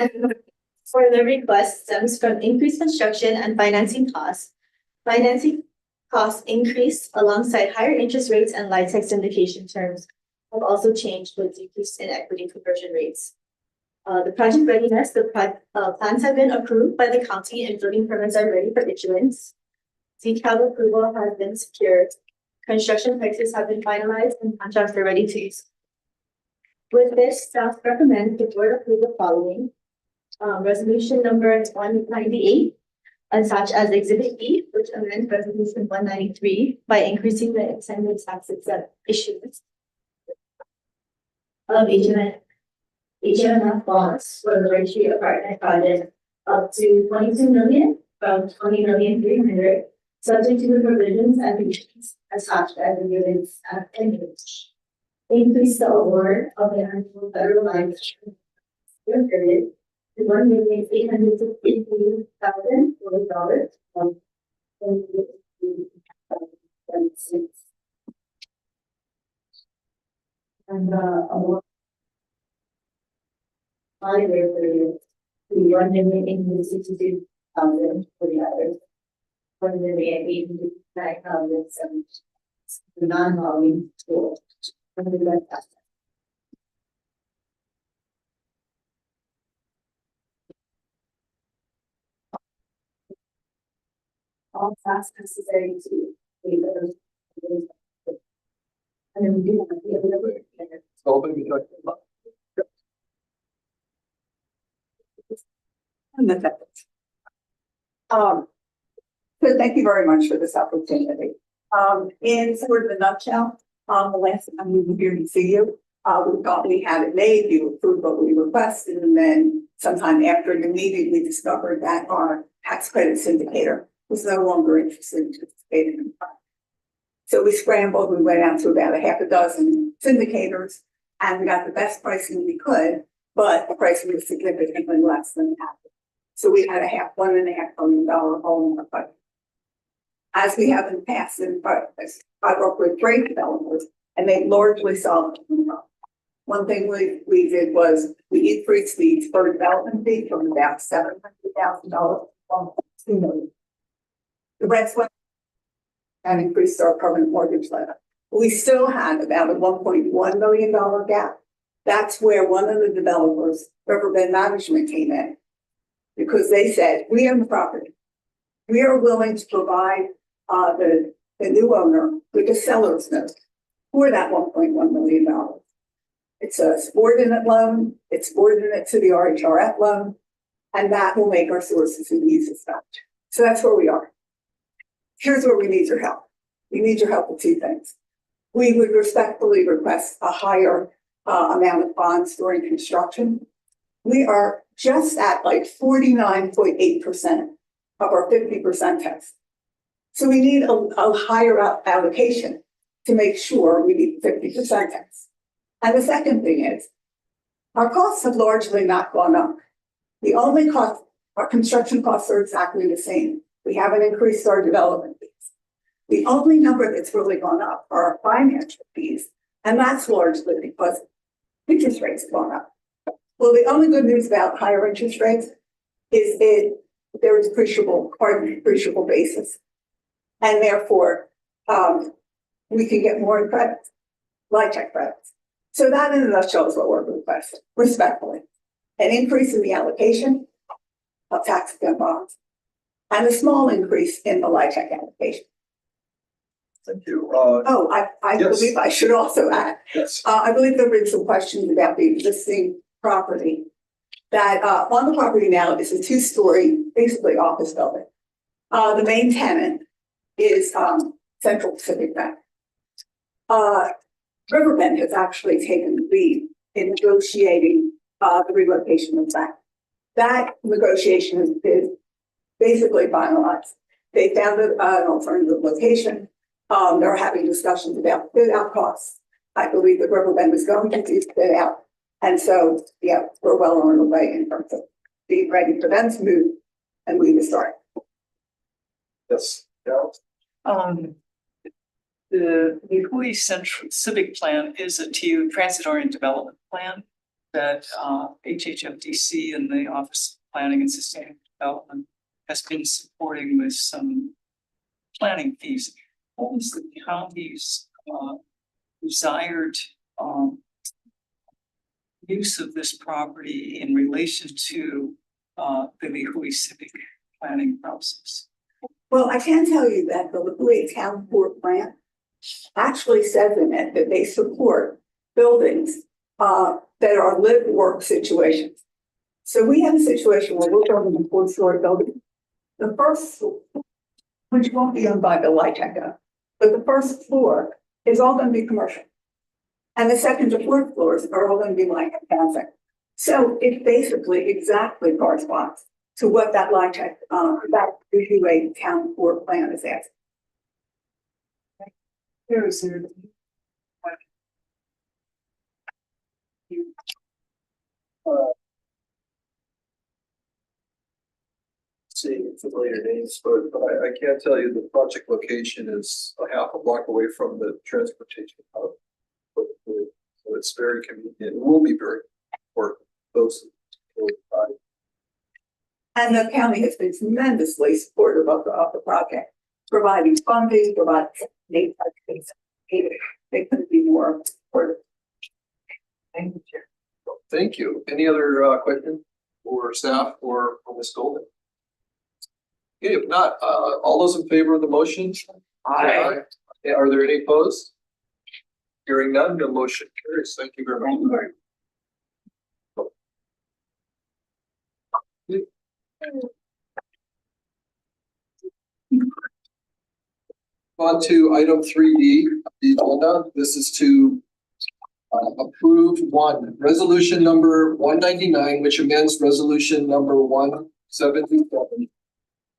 for the request stems from increased construction and financing costs. Financing costs increased alongside higher interest rates, and LIHTC syndication terms have also changed with decrease in equity conversion rates. The project readiness, plans have been approved by the county and building permits are ready for issuance. CCAB approval has been secured. Construction prices have been finalized and contracts are ready to use. With this, staff recommends the board approve the following. Resolution number 198, attached as Exhibit E, which amends Resolution 193 by increasing the incentive tax exempt issuance of HMF bonds for the Ridgeview apartment project up to 22 million from 20,300,000, subject to the provisions and conditions attached as exhibits at image. Increase the award of the annual federal line period to $1,853,000 from and award 5-year period to $1,862,000 for the others. $1,889,000 the non-volume school. All tasks necessary to pay those. And then we do have the other. So thank you very much for this opportunity. In sort of a nutshell, the last time we were here to see you, we thought we had it made, you approved what we requested, and then sometime after the meeting, we discovered that our tax credit syndicator was no longer interested in participating in the project. So we scrambled, we went out to about a half a dozen syndicators, and we got the best pricing we could, but the pricing was significantly less than that. So we had $1.5 million hole in our budget. As we have in the past, I work with great developers, and they largely solved the problem. One thing we did was we increased the for development fee from about $700,000 to $2 million. The rest went and increased our permanent mortgage limit. We still had about a $1.1 million gap. That's where one of the developers, Riverbend Management, came in, because they said, we own the property. We are willing to provide the new owner with a seller's note for that $1.1 million. It's a subordinate loan, it's subordinate to the RHRF loan, and that will make our sources and uses better. So that's where we are. Here's where we need your help. We need your help with two things. We would respectfully request a higher amount of bonds during construction. We are just at like 49.8% of our 50% test. So we need a higher allocation to make sure we meet 50% test. And the second thing is, our costs have largely not gone up. The only cost, our construction costs are exactly the same. We haven't increased our development fees. The only number that's really gone up are our financial fees, and that's largely because interest rates have gone up. Well, the only good news about higher interest rates is it there is appreciable basis. And therefore, we can get more credits, LIHTC credits. So that in a nutshell is what we're requesting, respectfully. An increase in the allocation of tax exempt bonds and a small increase in the LIHTC allocation. Thank you. Oh, I Yes. believe I should also add, Yes. I believe there have been some questions about the existing property. That on the property now is a two-story, basically office building. The main tenant is Central Pacific Bank. Riverbend has actually taken the lead in negotiating the relocation of that. That negotiation has been basically finalized. They found an alternative location. They're having discussions about bid out costs. I believe that Riverbend is going to do bid out. And so, yeah, we're well on our way in terms of being ready for them to move and we to start. Yes. Yeah. The Hui Central Civic Plan is a TU transit-oriented development plan that HHFDC and the Office of Planning and Sustainable Development has been supporting with some planning fees. What was the county's desired use of this property in relation to the Hui civic planning process? Well, I can tell you that the Hui Town Board grant actually says in it that they support buildings that are live-work situations. So we have a situation where we're building a 4-story building. The first floor, which won't be owned by the LIHTC, but the first floor is all going to be commercial. And the second to fourth floors are all going to be LIHTC housing. So it basically exactly corresponds to what that LIHTC, that Hui Town Board plan is asking. There is there. See familiar names, but I can't tell you the project location is a half a block away from the transportation hub. So it's very convenient. It will be very for those who will buy. And the county has been tremendously supportive of the project, providing funding, providing aid. They couldn't be more supportive. Thank you, Chair. Thank you. Any other questions for staff or for Ms. Golden? Okay, if not, all those in favor of the motion? Aye. Are there any opposed? Hearing none, the motion carries. Thank you very much. On to item 3D, the agenda. This is to approve resolution number 199, which amends resolution number 177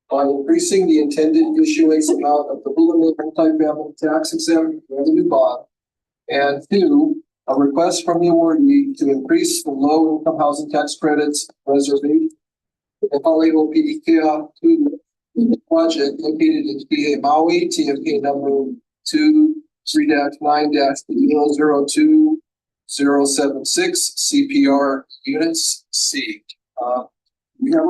by increasing the intended issuance amount of the Hula multifamily tax exempt revenue bond. And 2, a request from the awardee to increase the low income housing tax credits reservation to the project located in PA Maui, TMK number 23-9-002-076 CPR units C. We have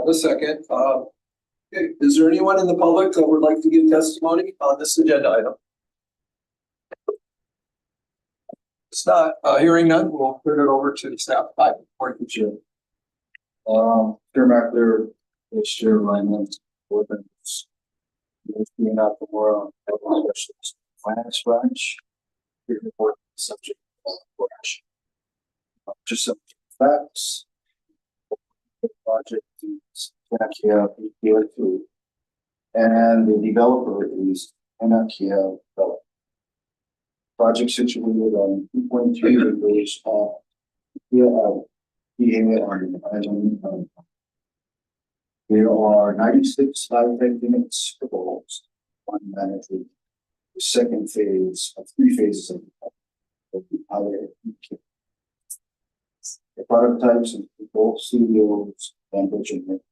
a second. Okay. Is there anyone in the public that would like to give testimony on this agenda item? It's not, hearing none, we'll turn it over to staff. Hi, Morning, Chair. Chair McAleer, Vice Chair Lyman, board members. Being out for specialist finance branch. Here to report the subject of action. Just some facts. The project is Anakia PPO2 and the developer is Anakia Development. Project situated on 2.3 acres of island. There are 96 LIHTC units proposed, one management. The second phase of 3 phases of the other. The product types include both studios and bedroom units.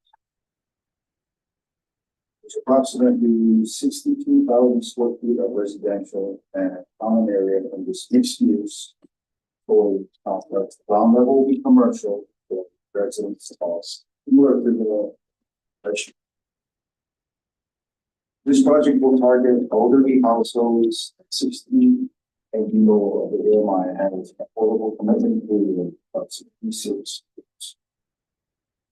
There's approximately 62,000 square feet of residential and common area in this mixed use multi-story complex. Ground level will be commercial, for residents halls. Similar to the picture. This project will target elderly households 16 and below of the AMI and has affordable commitment period of 66 years.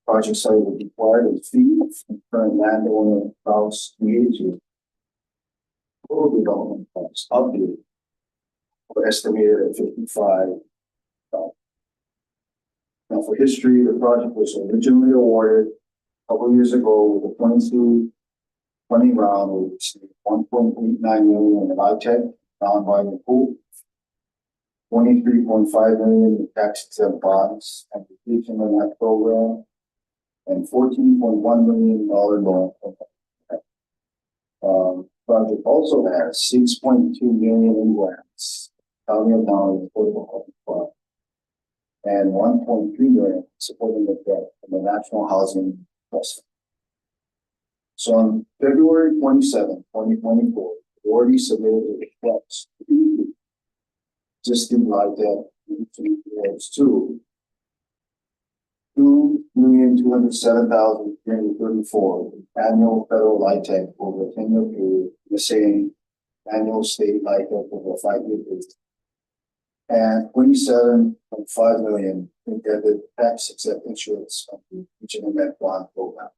Project site will be acquired and fee from current landowner house created. Total development cost updated or estimated at 55. Now for history, the project was originally awarded a couple years ago with a 22-20 round with 1.89 million in LIHTC non-binding pool, 23.5 million in tax exempt bonds and completion of that program, and $14.1 million loan. Project also has 6.2 million in grants, County of Maui Affordable Housing Fund, and 1.3 million supporting the debt from the National Housing Trust. So on February 27, 2024, we already submitted a request to existing LIHTC towards $2,207,334 annual federal LIHTC over a 10-year period, the same annual state LIHTC over a 5-year period, and 27.5 million in debit tax exempt insurance from the regional med bond program.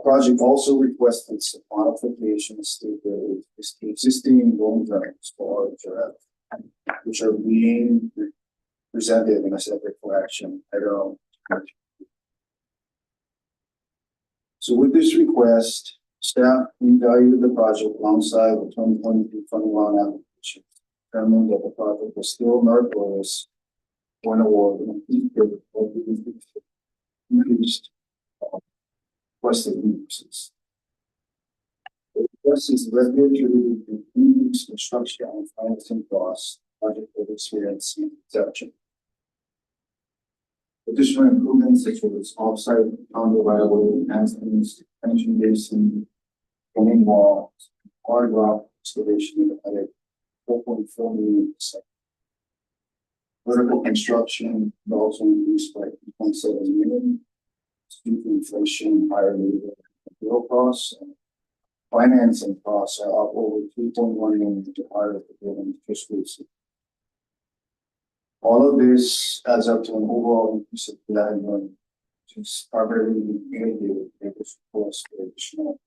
Project also requested some modifications to the existing loan terms for HRF, which are being presented in a separate collection at our own. So with this request, staff revalued the project alongside the 2022-21 application, determined that the project was still meritorious for an award and increased requested increases. The request is regulatory increased construction and financing costs, project will experience exception. Additional improvements such as offsite counter viable enhancements, detention basin, running walls, hard rock excavation at 4.4 million. Vertical construction will also increase by 2.7 million. Due to inflation, higher labor and fuel costs, and financing costs are up over 3.1 million to higher the building interest rates. All of this adds up to an overall increase of 11 million, which is primarily mitigated by this cost for additional.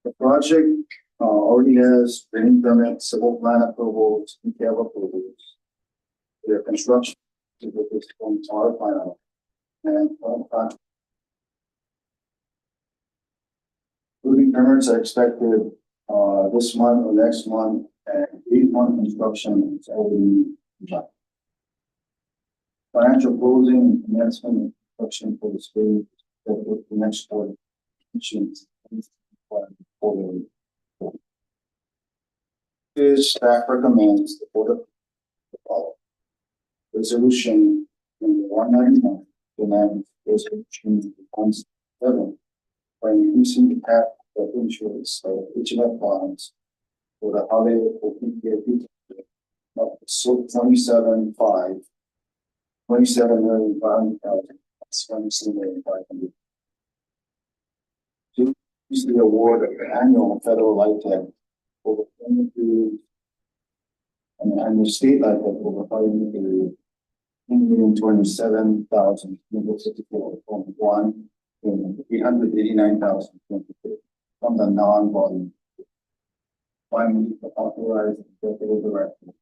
The project already has building permits, civil plan approvals, detail approvals. Their construction to the from our final and building permits are expected this month or next month, and 8-month construction is already done. Financial closing and commencement and construction for the space that with the next quarter. This staff recommends the board of the following. Resolution number 199 demands resolution 17 by increasing the cap of insurance of HHF bonds for the holiday for PPA of 27.5 27,500,000. That's 27,500,000. To use the award of the annual federal LIHTC over 22 and the annual state LIHTC over 5 years. 1,027,354.1 and 889,023 from the non-volume. Finally, the authorized executive director to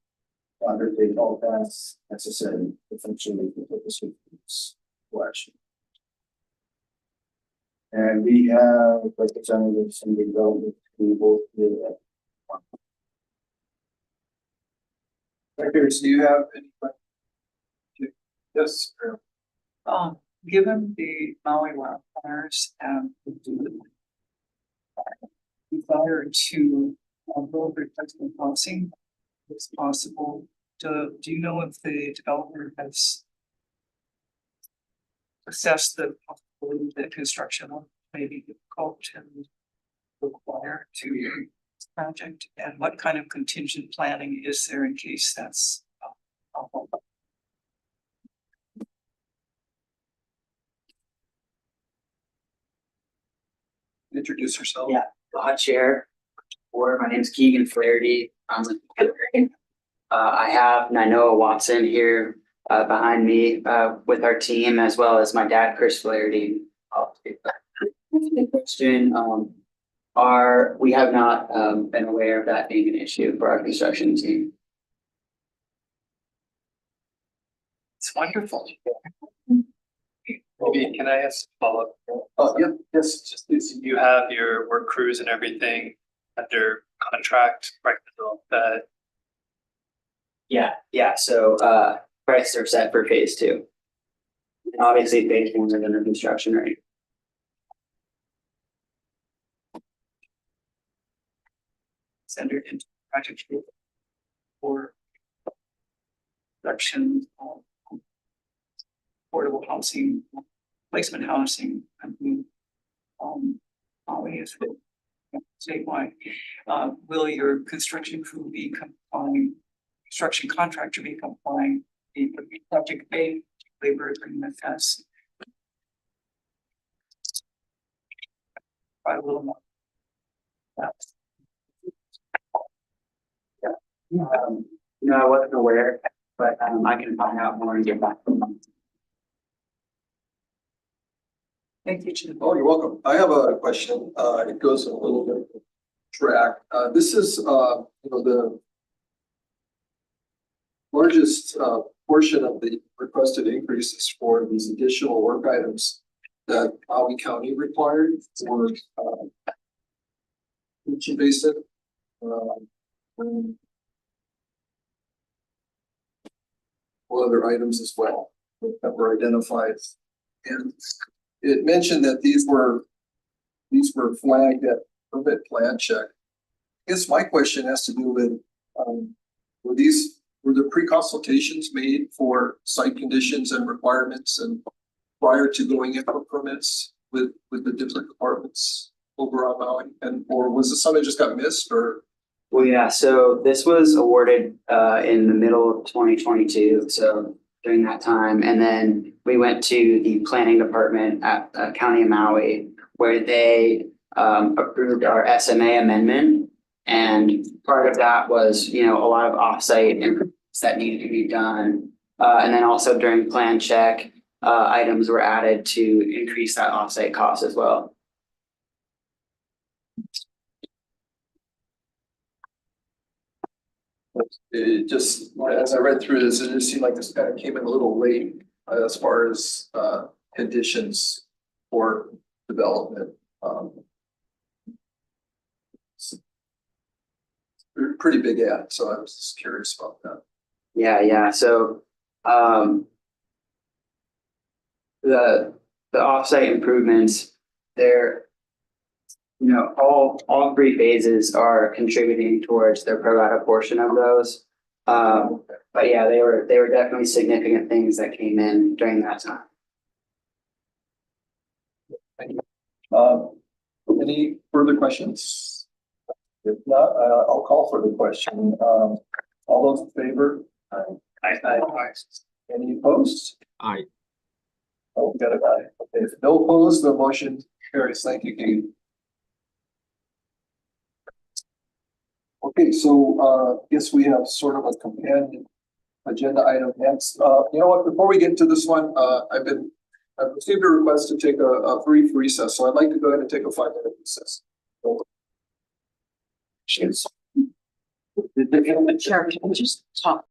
undertake all tasks necessary to functionally fulfill this action. And we have representatives from the development to both here. Directors, do you have any questions? Yes. Given the Maui wildfires and the desire to build replacement housing, it's possible. Do you know if the developer has assessed the possibility that construction will may be difficult and require to project, and what kind of contingent planning is there in case that's Introduce yourself. Yeah, Chair, or my name's Keegan Flaherty. I'm with I have Nainoa Watson here behind me with our team, as well as my dad, Chris Flaherty. Question, we have not been aware of that being an issue for our construction team. it's wonderful. Maybe can I ask a follow-up? Yeah, yes, just please. You have your work crews and everything under contract, right? That Yeah, so prices are set for phase 2. And obviously phase 1 is under construction right. Centered into project for production of affordable housing, placement housing, always statewide. Will your construction crew be complying, construction contractor be complying, the project pay labor agreement has quite a little more. No, I wasn't aware, but I can find out more and get back. Thank you, Jim. Oh, you're welcome. I have a question. It goes a little bit track. This is, the largest portion of the requested increases for these additional work items that Maui County required for Beach Basin. Other items as well that were identified, and it mentioned that these were flagged at permit plan check. I guess my question has to do with were the pre-consultations made for site conditions and requirements and prior to going in for permits with the different departments over on Maui, and or was it something that just got missed or? Well, yeah, so this was awarded in the middle of 2022, so during that time. And then we went to the planning department at County of Maui, where they approved our SMA amendment. And part of that was, a lot of offsite improvements that needed to be done. And then also during plan check, items were added to increase that offsite cost as well. It just, as I read through this, it just seemed like this kind of came in a little late as far as conditions for development. Pretty big ad, so I was just curious about that. Yeah. So the offsite improvements, they're all 3 phases are contributing towards the pro rata portion of those. But yeah, they were definitely significant things that came in during that time. Thank you. Any further questions? If not, I'll call for the question. All those in favor? Aye. Any opposed? Aye. Oh, we got an aye. Okay, if no opposed, the motion carries. Thank you, Keith. Okay, so I guess we have sort of a companion agenda item next. You know what, before we get to this one, I've received a request to take a brief recess, so I'd like to go ahead and take a 5-minute recess. Chair, can we just talk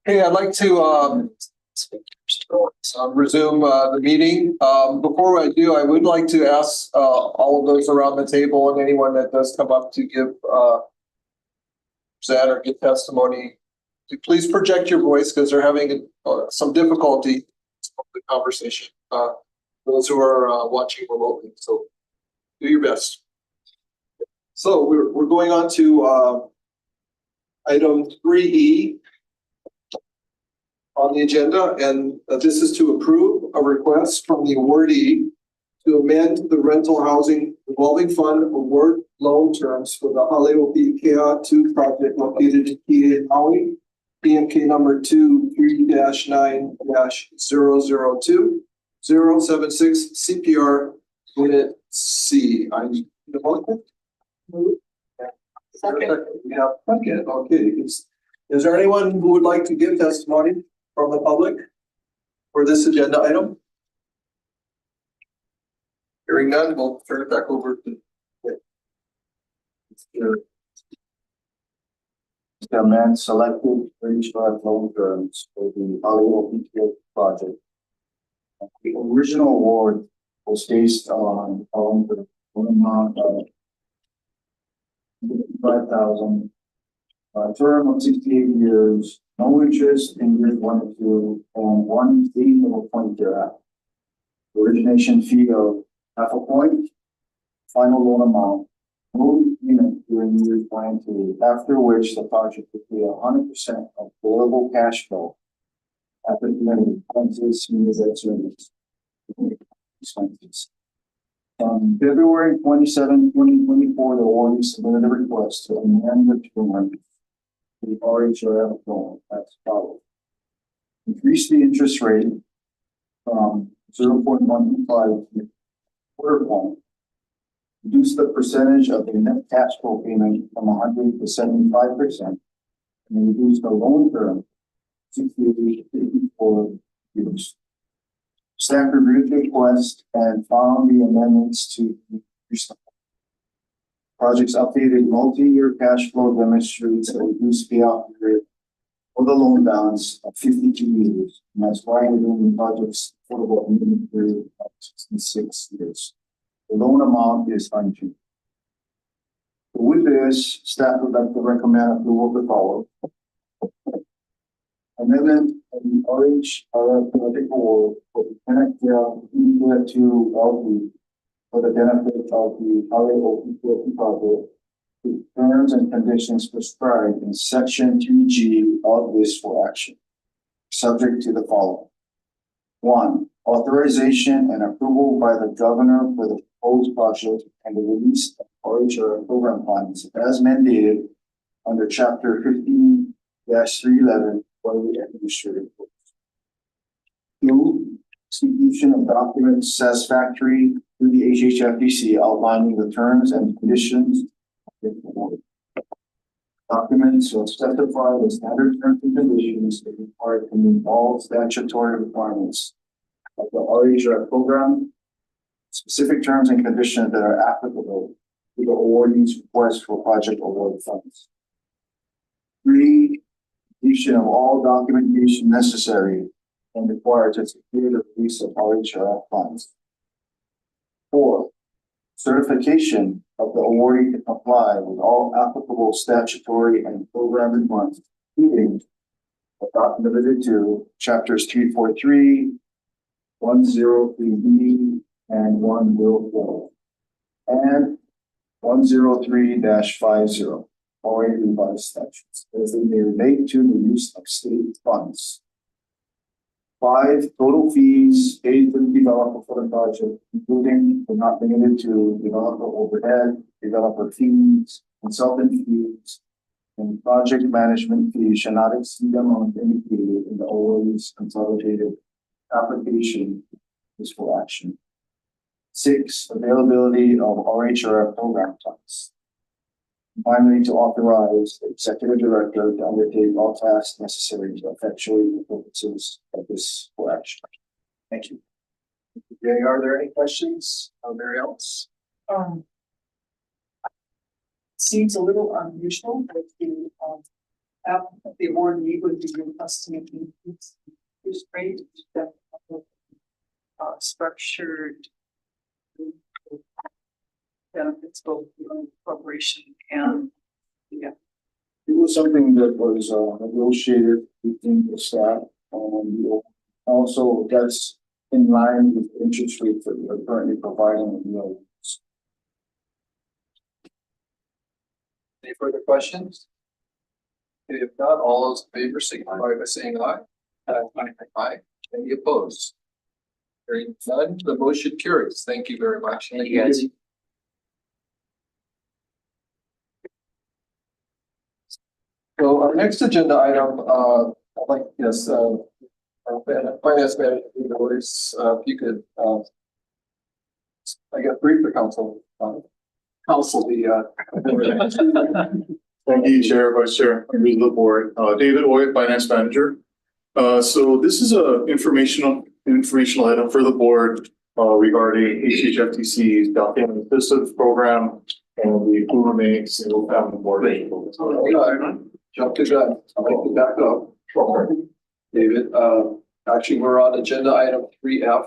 Hey, I'd like to resume the meeting. Before I do, I would like to ask all of those around the table and anyone that does come up to give present or give testimony to please project your voice because they're having some difficulty with the conversation. Those who are watching remotely, so do your best. So we're going on to item 3E on the agenda, and this is to approve a request from the awardee to amend the rental housing revolving fund award loan terms for the Haleopi Kea 2 project located in Kihei, Maui, PMK number 23-9-002-076 CPR Unit C. I need the motion. Second. We have second. Okay. Is there anyone who would like to give testimony from the public for this agenda item? Hearing none, we'll turn it back over to. The man selected range of loan terms for the Haleopi project. The original award was based on the amount of 5,000, term of 68 years, no interest in years 1 and 2, and 1 fee of a point thereafter. Origination fee of half a point, final loan amount, no payment during years 1 and 2, after which the project would pay 100% of available cash flow after the expenses, senior debt service expenses. On February 27, 2024, the awardee submitted a request to amend the term the RHRF loan as follows. Increase the interest rate from 0.125 to quarter point. Reduce the percentage of the net cash flow payment from 100 to 75%, and reduce the loan term 68 to 54 years. Staff reviewed the request and found the amendments to increase the project's updated multi-year cash flow demonstrates a reduced payout period for the loan balance of 52 years, and that's why we're doing the project's affordable minimum period of 66 years. The loan amount is unchanged. So with this, staff would like to recommend approval of the following. Amendment of the RHRF project award for the Connect 2 LP for the benefit of the Haleopi project, the terms and conditions prescribed in section 2G of this for action, subject to the following. 1. Authorization and approval by the governor for the proposed project and the release of RHRF program funds as mandated under chapter 15-311 for the administrative codes. 2. Execution of documents satisfactory to the HHFDC outlining the terms and conditions of the award. Documents will specify the standard terms and conditions that require to meet all statutory requirements of the RHRF program, specific terms and conditions that are applicable to the awardee's request for project award funds. 3. Completion of all documentation necessary and required to secure the release of RHRF funds. 4. Certification of the awardee to comply with all applicable statutory and program requirements, including but not limited to chapters 343, 103B, and 104, and 103-50, already revised statutes, as they may relate to the use of state funds. 5. Total fees paid to the developer for the project, including but not limited to developer overhead, developer fees, consultant fees, and project management fees shall not exceed the amount indicated in the awardee's consolidated application is for action. 6. Availability of RHRF program funds. Finally, to authorize the executive director to undertake all tasks necessary to effectuate the purposes of this for action. Thank you. Okay, are there any questions? Mary Else? Seems a little unusual that the the awardee would be requesting an increased rate that structured benefits both the corporation and It was something that was negotiated between the staff. Also, that's in line with the interest rates that we are currently providing. Any further questions? Okay, if not, all those in favor signify by saying aye. Aye. Any opposed? Hearing none, the motion carries. Thank you very much. Thank you, guys. So our next agenda item, I'd like, yes, our finance manager, if you could, I guess, brief the council, Thank you, Chair, Vice Chair, members of the board. David Oy, Finance Manager. So this is a informational item for the board regarding HHFDC's document assistance program and the UMA single family mortgage. Jump to gun. I'll make you back up. David, actually, we're on agenda item 3F.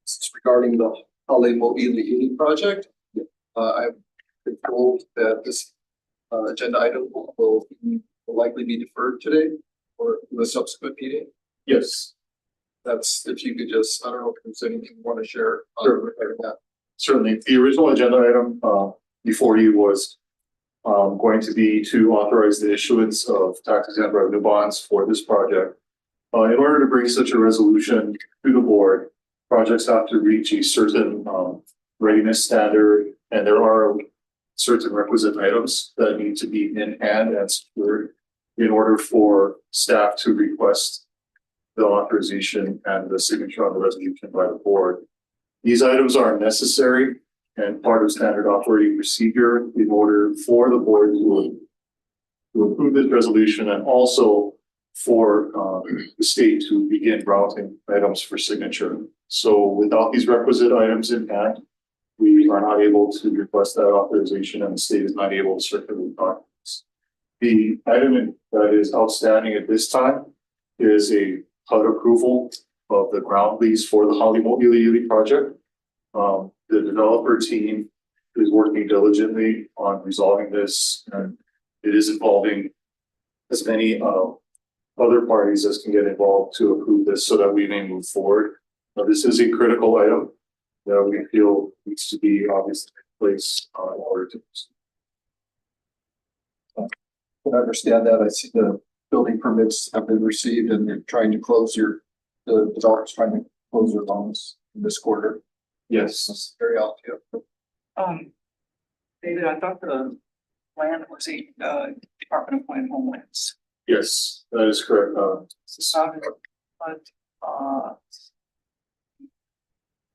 It's regarding the Hale Mo'ili project. I've been told that this agenda item will likely be deferred today or to a subsequent meeting. Yes. That's, if you could just, I don't know if there's anything you want to share. Sure. Certainly. The original agenda item before you was going to be to authorize the issuance of tax exempt revenue bonds for this project. In order to bring such a resolution to the board, projects have to reach a certain readiness standard, and there are certain requisite items that need to be in hand and secured in order for staff to request the authorization and the signature on the resolution by the board. These items are necessary and part of standard operating procedure in order for the board to approve this resolution and also for the state to begin routing items for signature. So without these requisite items in hand, we are not able to request that authorization and the state is not able to circulate documents. The item that is outstanding at this time is a HUD approval of the ground lease for the Hale Mo'ili project. The developer team is working diligently on resolving this, and it is involving as many other parties as can get involved to approve this so that we may move forward. This is a critical item that we feel needs to be obviously in place in order to proceed. I understand that. I see the building permits have been received and they're trying to close the developers trying to close their loans in this quarter. Yes. It's very obvious. David, I thought the land was a Department of Land Homelands. Yes, that is correct. But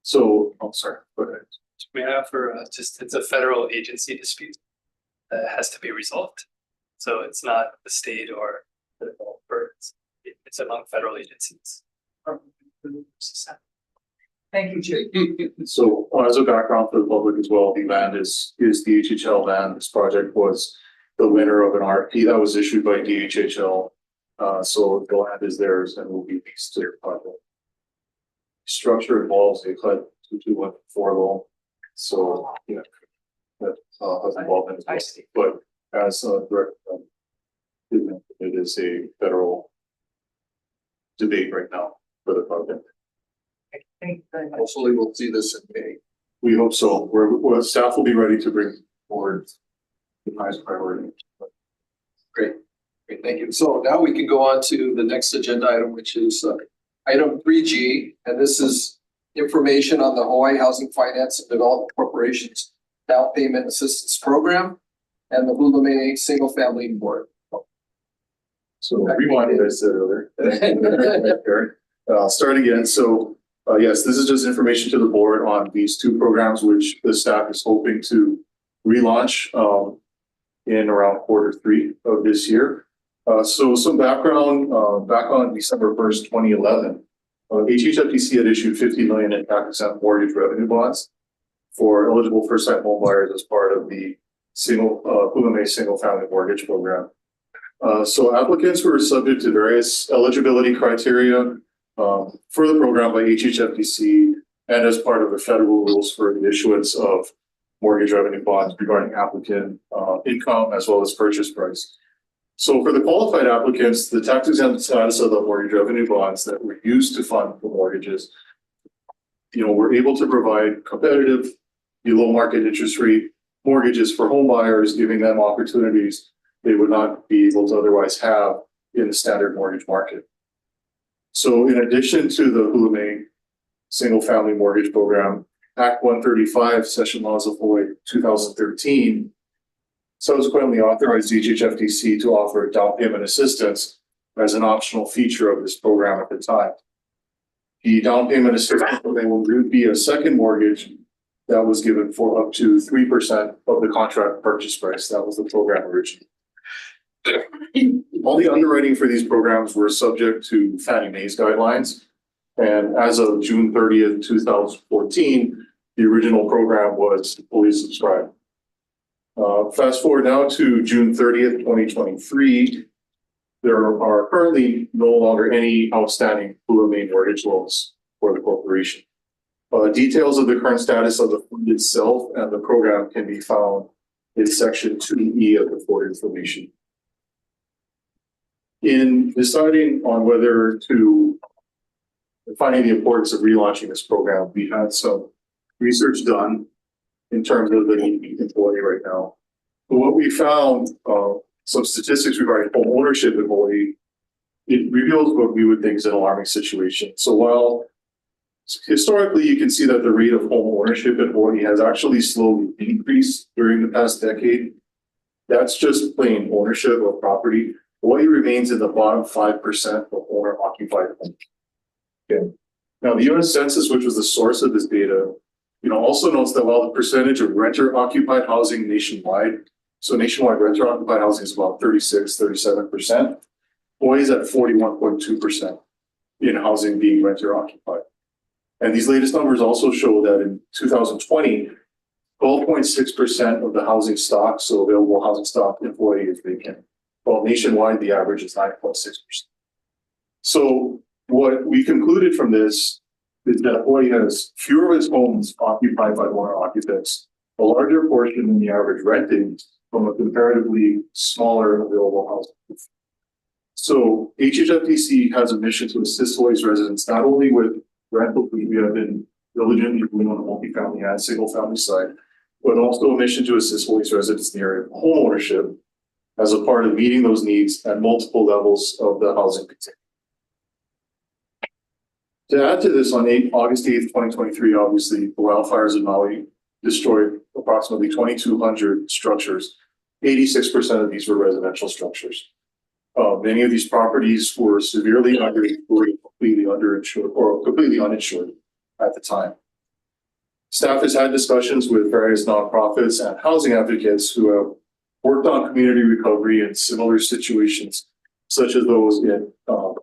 so, I'm sorry, go ahead. We have for just, it's a federal agency dispute that has to be resolved. So it's not the state or the developer, it's among federal agencies. Thank you, Jake. So as a background for the public as well, the land is the HHL land. This project was the winner of an RFP that was issued by DHHL. So the land is theirs and will be leased to their project. Structure involves a HUD 2214 loan. So yeah, that has involvement. I see. But as a direct, it is a federal debate right now for the project. Hopefully we'll see this in May. We hope so. Staff will be ready to bring forward the highest priority. Great, thank you. So now we can go on to the next agenda item, which is item 3G, and this is information on the Hawaii Housing Finance and Development Corporation's down payment assistance program and the Hulame Single Family Board. So rewind what I said earlier. I'll start again. So yes, this is just information to the board on these two programs, which the staff is hoping to relaunch in around Q3 of this year. So some background, back on December 1st, 2011, HHFDC had issued $50 million in tax-exempt mortgage revenue bonds for eligible first-time home buyers as part of the Hulame single family mortgage program. So applicants were subject to various eligibility criteria for the program by HHFDC and as part of the federal rules for the issuance of mortgage revenue bonds regarding applicant income as well as purchase price. So for the qualified applicants, the tax exempt status of the mortgage revenue bonds that were used to fund the mortgages, were able to provide competitive, below market interest rate mortgages for home buyers, giving them opportunities they would not be able to otherwise have in the standard mortgage market. So in addition to the Hula May Single Family Mortgage Program, Act 135, Session Laws of Hawaii 2013, subsequently authorized HHFDC to offer down payment assistance as an optional feature of this program at the time. The down payment assistance would be a second mortgage that was given for up to 3% of the contract purchase price. That was the program originally. All the underwriting for these programs were subject to Fannie Mae's guidelines. And as of June 30th, 2014, the original program was fully subscribed. Fast forward now to June 30th, 2023, there are currently no longer any outstanding Hula May mortgage loans for the corporation. Details of the current status of the fund itself and the program can be found in section 2E of the Board information. In deciding on whether to finding the importance of relaunching this program, we had some research done in terms of the need in Hawaii right now. But what we found, some statistics regarding home ownership in Hawaii, it reveals what we would think is an alarming situation. So while historically you can see that the rate of home ownership in Hawaii has actually slowly decreased during the past decade, that's just plain ownership of property. Hawaii remains in the bottom 5% of owner-occupied homes. Okay. Now, the U.S. Census, which was the source of this data, also notes that while the percentage of renter-occupied housing nationwide, so nationwide renter-occupied housing is about 37%, Hawaii is at 41.2% in housing being renter-occupied. And these latest numbers also show that in 2020, 12.6% of the housing stock, so available housing stock in Hawaii is vacant. Well, nationwide, the average is 9.6%. So what we concluded from this is that Hawaii has fewer of its homes occupied by owner occupants, a larger portion than the average renting from a comparatively smaller available housing. So HHFDC has a mission to assist Hawaii's residents not only with rental, we have been diligently doing on the multifamily and single family side, but also a mission to assist Hawaii's residents in the area of home ownership as a part of meeting those needs at multiple levels of the housing continuum. To add to this, on August 8th, 2023, obviously, the wildfires in Maui destroyed approximately 2,200 structures. 86% of these were residential structures. Many of these properties were severely underinsured, completely underinsured, or completely uninsured at the time. Staff has had discussions with various nonprofits and housing advocates who have worked on community recovery in similar situations, such as those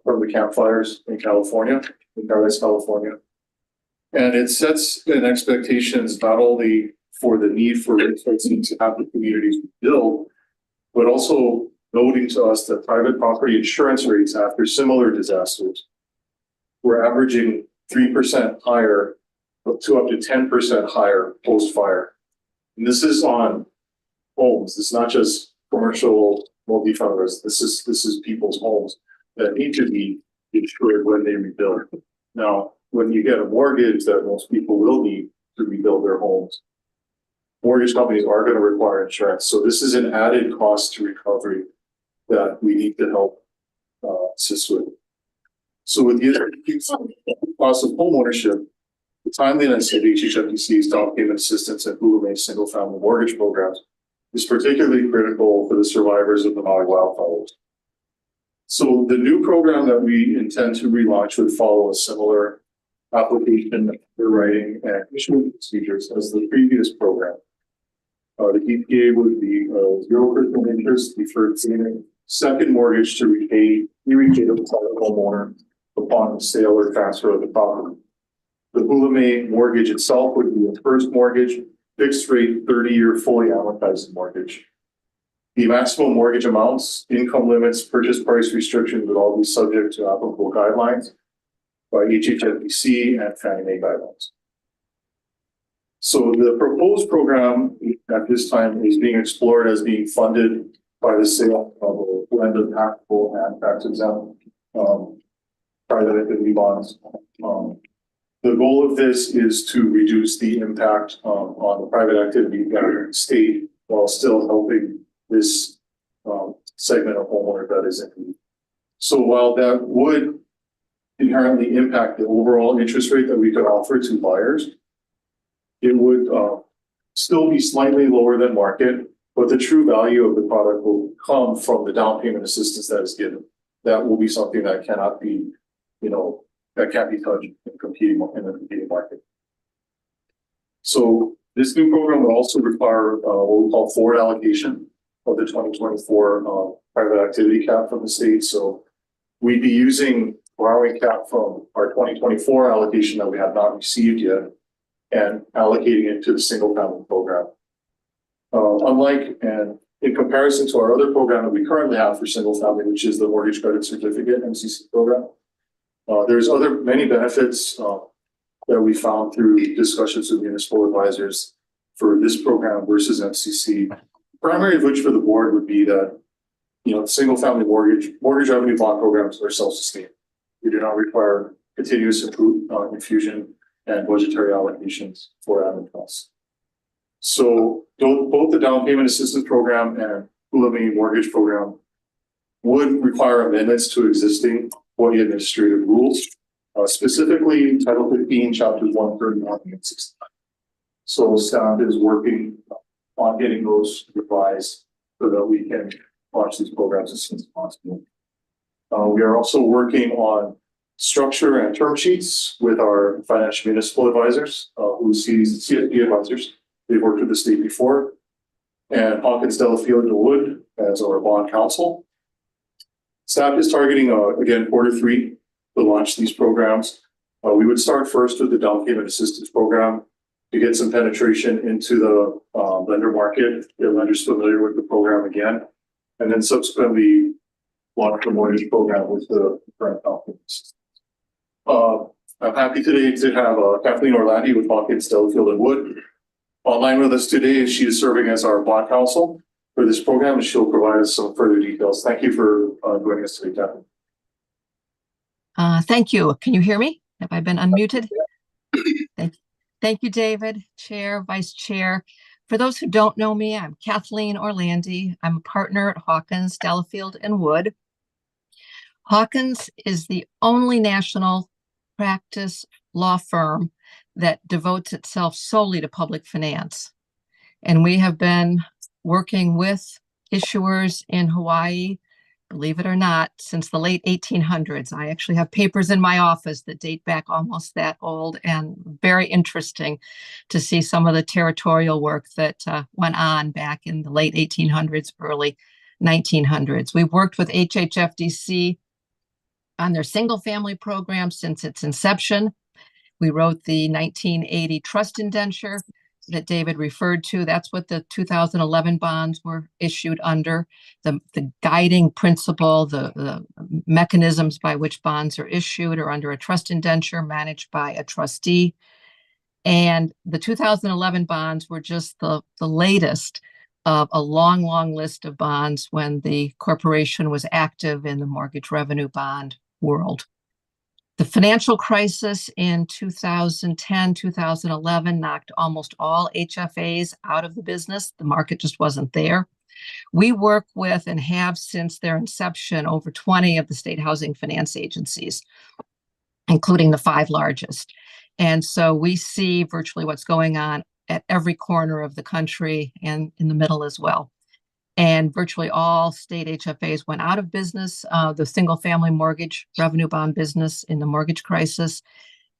from the campfires in California, in Paradise, California. And it sets an expectations not only for the need for resources to have the communities build, but also noting to us that private property insurance rates after similar disasters were averaging 3% higher to up to 10% higher post-fire. And this is on homes. It's not just commercial multifamily. This is people's homes that need to be insured when they rebuild. Now, when you get a mortgage that most people will need to rebuild their homes, mortgage companies are going to require insurance. So this is an added cost to recovery that we need to help assist with. So with the cost of home ownership, the timeliness of HHFDC's down payment assistance and Hula May single family mortgage programs is particularly critical for the survivors of the Maui wildfires. So the new program that we intend to relaunch would follow a similar application, underwriting, and issuing procedures as the previous program. The EPA would be 0% interest, deferred payment, second mortgage to be repaid by the homeowner upon the sale or transfer of the property. The Hula May mortgage itself would be a first mortgage, fixed rate, 30-year fully amortized mortgage. The maximum mortgage amounts, income limits, purchase price restrictions would all be subject to applicable guidelines by HHFDC and Fannie Mae guidelines. So the proposed program at this time is being explored as being funded by the sale of a blend of taxable and tax exempt private equity bonds. The goal of this is to reduce the impact on the private activity gathering in the state while still helping this segment of homeowner that is in need. So while that would inherently impact the overall interest rate that we could offer to buyers, it would still be slightly lower than market, but the true value of the product will come from the down payment assistance that is given. That will be something that cannot be, that can't be touched in the competing market. So this new program will also require what we call forward allocation of the 2024 private activity cap from the state. So we'd be using borrowing cap from our 2024 allocation that we have not received yet and allocating it to the single family program. Unlike and in comparison to our other program that we currently have for single family, which is the mortgage credit certificate MCC program, there's many benefits that we found through discussions with municipal advisors for this program versus MCC. Primary of which for the board would be that, single family mortgage revenue bond programs are self-sustaining. We do not require continuous infusion and budgetary allocations for admin costs. So both the down payment assistance program and hula mini mortgage program would require amendments to existing Hawaii administrative rules, specifically Title 15, Chapters 131 and 69. So staff is working on getting those revised so that we can launch these programs as soon as possible. We are also working on structure and term sheets with our financial municipal advisors, who CFP advisors. They've worked with the state before, and Hawkins, Delafield, and Wood as our bond counsel. Staff is targeting, again, Q3 to launch these programs. We would start first with the down payment assistance program to get some penetration into the lender market, get lenders familiar with the program again, and then subsequently launch the mortgage program with the current down payment assistance. I'm happy today to have Kathleen Orlandi with Hawkins, Delafield, and Wood online with us today. She is serving as our bond counsel for this program, and she'll provide us some further details. Thank you for joining us today, Kathleen. Thank you. Can you hear me? Have I been unmuted? Thank you, David, Chair, Vice Chair. For those who don't know me, I'm Kathleen Orlandi. I'm a partner at Hawkins, Delafield, and Wood. Hawkins is the only national practice law firm that devotes itself solely to public finance. And we have been working with issuers in Hawaii, believe it or not, since the late 1800s. I actually have papers in my office that date back almost that old, and very interesting to see some of the territorial work that went on back in the late 1800s, early 1900s. We've worked with HHFDC on their single family program since its inception. We wrote the 1980 trust indenture that David referred to. That's what the 2011 bonds were issued under. The guiding principle, the mechanisms by which bonds are issued are under a trust indenture managed by a trustee. And the 2011 bonds were just the latest of a long, long list of bonds when the corporation was active in the mortgage revenue bond world. The financial crisis in 2010, 2011 knocked almost all HFAs out of the business. The market just wasn't there. We work with and have since their inception over 20 of the state housing finance agencies, including the 5 largest. And so we see virtually what's going on at every corner of the country and in the middle as well. And virtually all state HFAs went out of business, the single family mortgage revenue bond business in the mortgage crisis.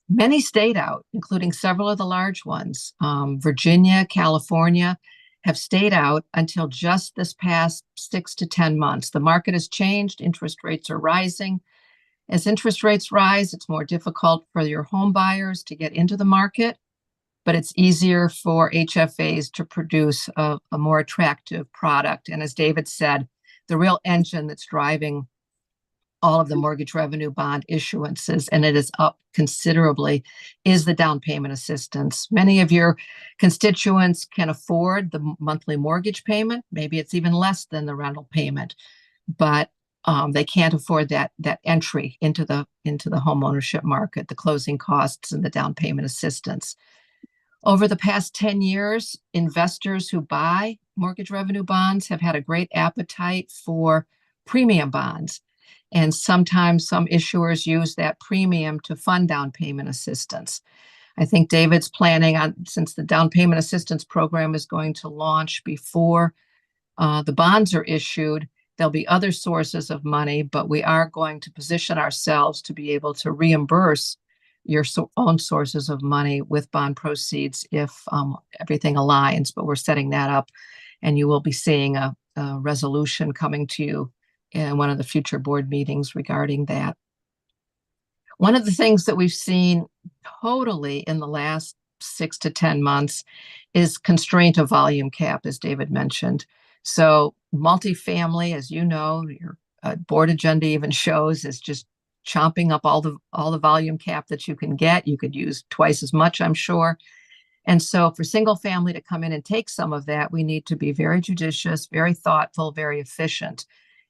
Many stayed out, including several of the large ones. Virginia, California have stayed out until just this past 6 to 10 months. The market has changed. Interest rates are rising. As interest rates rise, it's more difficult for your home buyers to get into the market. but it's easier for HFAs to produce a more attractive product. And as David said, the real engine that's driving all of the mortgage revenue bond issuances, and it is up considerably, is the down payment assistance. Many of your constituents can afford the monthly mortgage payment. Maybe it's even less than the rental payment, but they can't afford that entry into the home ownership market, the closing costs and the down payment assistance. Over the past 10 years, investors who buy mortgage revenue bonds have had a great appetite for premium bonds. And sometimes some issuers use that premium to fund down payment assistance. I think David's planning on, since the down payment assistance program is going to launch before the bonds are issued, there'll be other sources of money, but we are going to position ourselves to be able to reimburse your own sources of money with bond proceeds if everything aligns. But we're setting that up, and you will be seeing a resolution coming to you in one of the future board meetings regarding that. One of the things that we've seen totally in the last 6 to 10 months is constraint of volume cap, as David mentioned. So multifamily, as you know, your board agenda even shows, is just chomping up all the volume cap that you can get. You could use twice as much, I'm sure. And so for single family to come in and take some of that, we need to be very judicious, very thoughtful, very efficient.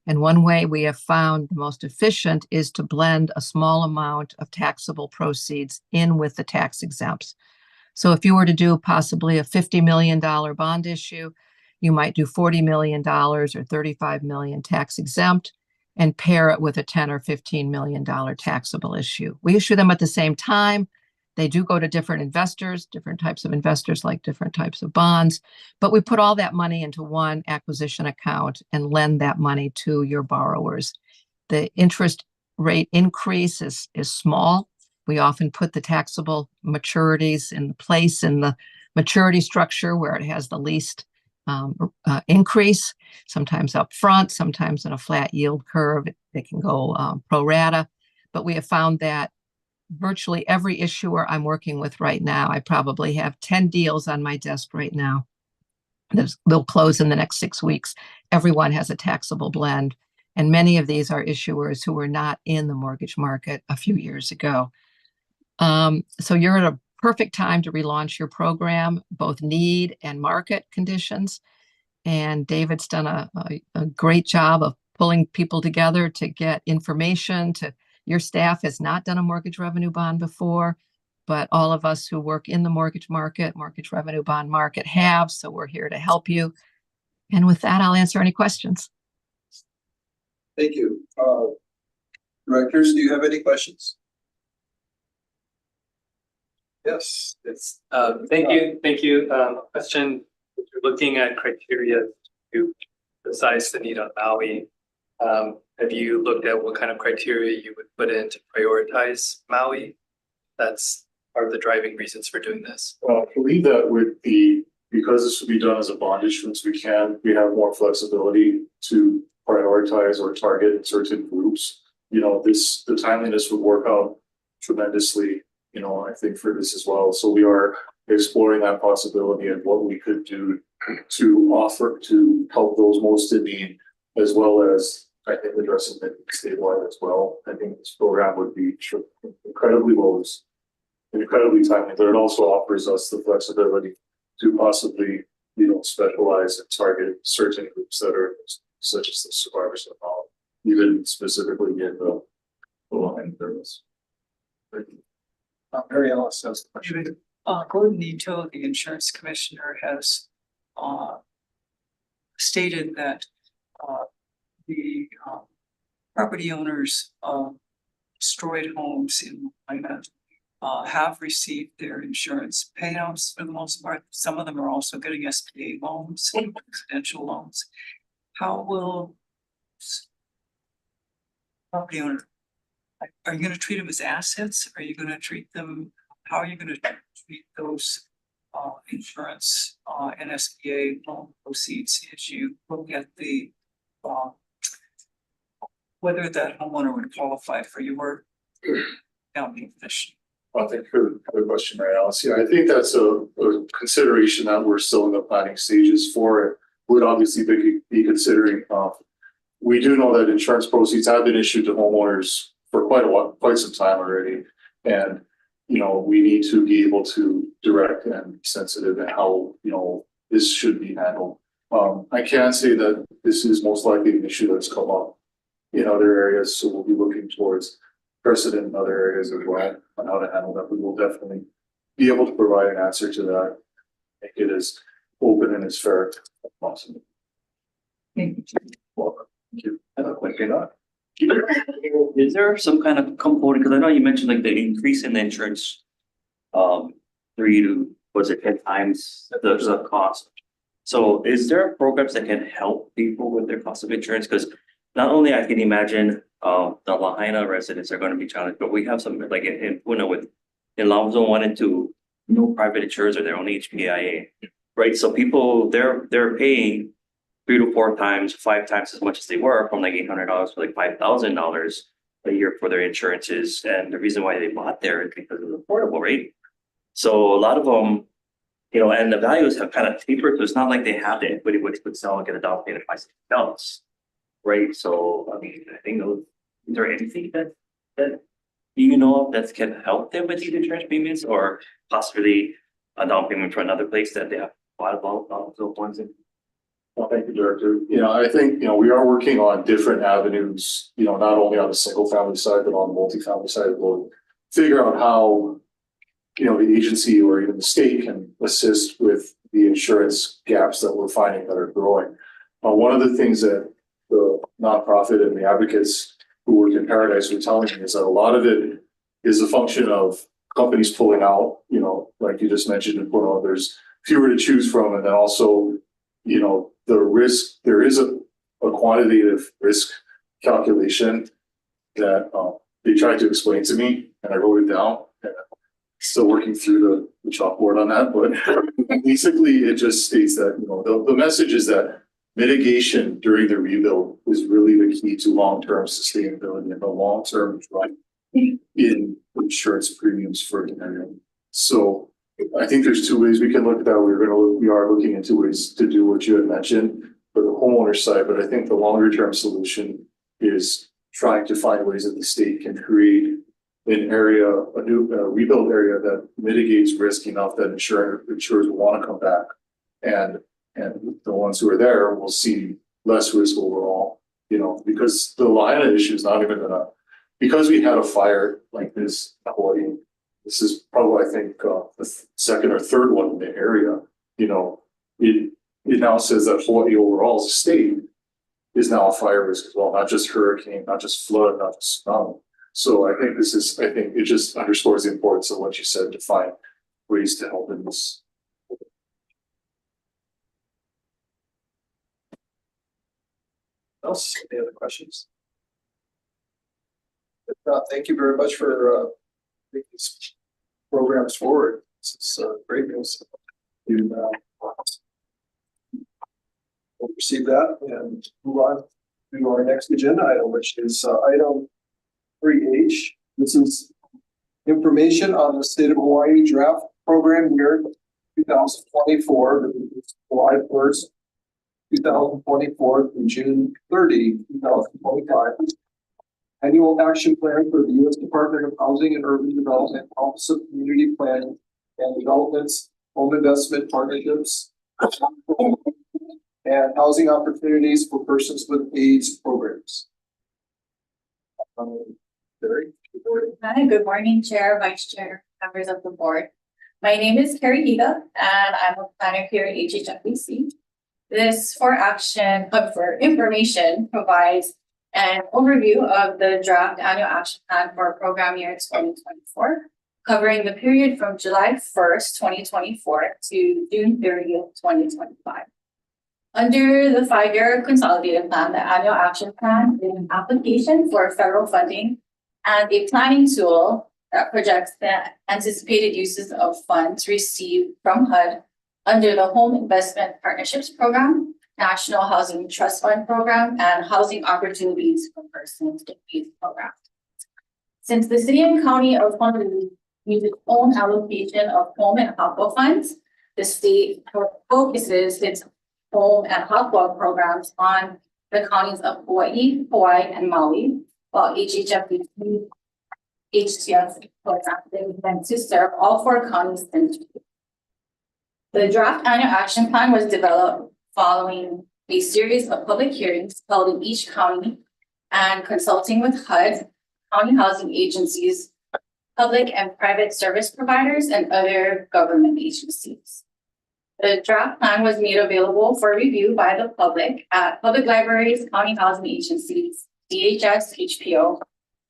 And one way we have found the most efficient is to blend a small amount of taxable proceeds in with the tax exempts. So if you were to do possibly a $50 million bond issue, you might do $40 million or $35 million tax exempt and pair it with a $10 or $15 million taxable issue. We issue them at the same time. They do go to different investors. Different types of investors like different types of bonds, but we put all that money into one acquisition account and lend that money to your borrowers. The interest rate increase is small. We often put the taxable maturities in place in the maturity structure where it has the least increase, sometimes up front, sometimes in a flat yield curve. It can go pro rata, but we have found that virtually every issuer I'm working with right now, I probably have 10 deals on my desk right now. They'll close in the next 6 weeks. Everyone has a taxable blend. And many of these are issuers who were not in the mortgage market a few years ago. So you're at a perfect time to relaunch your program, both need and market conditions. And David's done a great job of pulling people together to get information. Your staff has not done a mortgage revenue bond before, but all of us who work in the mortgage revenue bond market have, so we're here to help you. And with that, I'll answer any questions. Thank you. Directors, do you have any questions? Yes, it's. Thank you. Question, if you're looking at criteria to decide the need on Maui, have you looked at what kind of criteria you would put in to prioritize Maui? That's part of the driving reasons for doing this. I believe that would be, because this would be done as a bond issuance, we have more flexibility to prioritize or target certain groups. The timeliness would work out tremendously, I think, for this as well. So we are exploring that possibility and what we could do to offer to help those most in need, as well as I think addressing the statewide as well. I think this program would be incredibly timely, but it also offers us the flexibility to possibly, specialize and target certain groups that are such as the survivors of all, even specifically in the low-end areas. Mary Alice has the question. Gordon Nito, the insurance commissioner, has stated that the property owners of destroyed homes in China have received their insurance payouts for the most part. Some of them are also getting SBA loans, residential loans. How will property owner, are you going to treat them as assets? Are you going to treat them, how are you going to treat those insurance and SBA loan proceeds as you look at the whether that homeowner would qualify for your down payment? Well, thank you for the question, Mary Alice. Yeah, I think that's a consideration that we're still in the planning stages for. It would obviously be considering, we do know that insurance proceeds have been issued to homeowners for quite some time already. And, you know, we need to be able to direct and be sensitive in how, you know, this should be handled. I can say that this is most likely an issue that's come up in other areas, so we'll be looking towards precedent in other areas as well on how to handle that. We will definitely be able to provide an answer to that, make it as open and as fair as possible. Welcome. Thank you. I have a question. Is there some kind of component, because I know you mentioned like the increase in the insurance, 3 to, was it 10 times the cost? So is there programs that can help people with their cost of insurance? Because not only I can imagine the Lahaina residents are going to be challenged, but we have some like in Puna with in Lao Zone 1 and 2, no private insurers or their own HPIA, right? So people they're paying 3 to 4 times, 5 times as much as they were, from like $800 to like $5,000 a year for their insurances. And the reason why they bought there is because it's affordable, right? So a lot of them, you know, and the values have kind of tapered. So it's not like they have the equity which would sell and get a down payment by something else, right? So I mean, I think those, is there anything that you know of that can help them with these insurance payments, or possibly a down payment for another place that they have bought those ones in? Well, thank you, Director. You know, I think, you know, we are working on different avenues, you know, not only on the single family side, but on the multifamily side. We'll figure out how, you know, the agency or even the state can assist with the insurance gaps that we're finding that are growing. One of the things that the nonprofit and the advocates who work in Paradise were telling me is that a lot of it is a function of companies pulling out, you know, like you just mentioned, and put on, there's fewer to choose from. And then also, you know, the risk, there is a quantitative risk calculation that they tried to explain to me, and I wrote it down. And still working through the chalkboard on that, but basically it just states that, you know, the message is that mitigation during the rebuild is really the key to long-term sustainability and the long-term drive in insurance premiums for an area. So I think there's 2 ways we can look at that. We are looking into ways to do what you had mentioned for the homeowner side, but I think the longer-term solution is trying to find ways that the state can create an area, a new rebuild area that mitigates risk enough that insurers will want to come back, and the ones who are there will see less risk overall, you know, because the Lahaina issue is not even gonna, because we had a fire like this in Hawaii. This is probably, I think, the second or third one in the area. You know, it now says that Hawaii overall as a state is now a fire risk as well, not just hurricane, not just flood, not just tsunami. So I think it just underscores the importance of what you said, to find ways to help in this. Else, any other questions? If not, thank you very much for taking these programs forward. This is great news. We'll receive that and move on to our next agenda item, which is item 3H. This is information on the state of Hawaii draft program year 2024, July 1st, 2024 through June 30, 2025. Annual action plan for the U.S. Department of Housing and Urban Development, Office of Community Planning and Development's Home Investment Partnerships and Housing Opportunities for Persons with AIDS programs. Barry? Hi, good morning, Chair, Vice Chair, members of the board. My name is Carrie Higa, and I'm a planner here at HHFDC. This for information provides an overview of the draft annual action plan for program year 2024, covering the period from July 1st, 2024 to June 30th, 2025. Under the 5-year consolidated plan, the annual action plan is an application for federal funding and a planning tool that projects the anticipated uses of funds received from HUD under the Home Investment Partnerships Program, National Housing Trust Fund Program, and Housing Opportunities for Persons with AIDS Program. Since the City and County of Honolulu use its own allocation of home and HOPWA funds. The state focuses its home and HOPWA programs on the counties of Hawaii, and Maui, while HHFDC HTF program is meant to serve all 4 counties in. The draft annual action plan was developed following a series of public hearings held in each county and consulting with HUD, county housing agencies, public and private service providers, and other government agencies. The draft plan was made available for review by the public at public libraries, county housing agencies, DHS, HPO,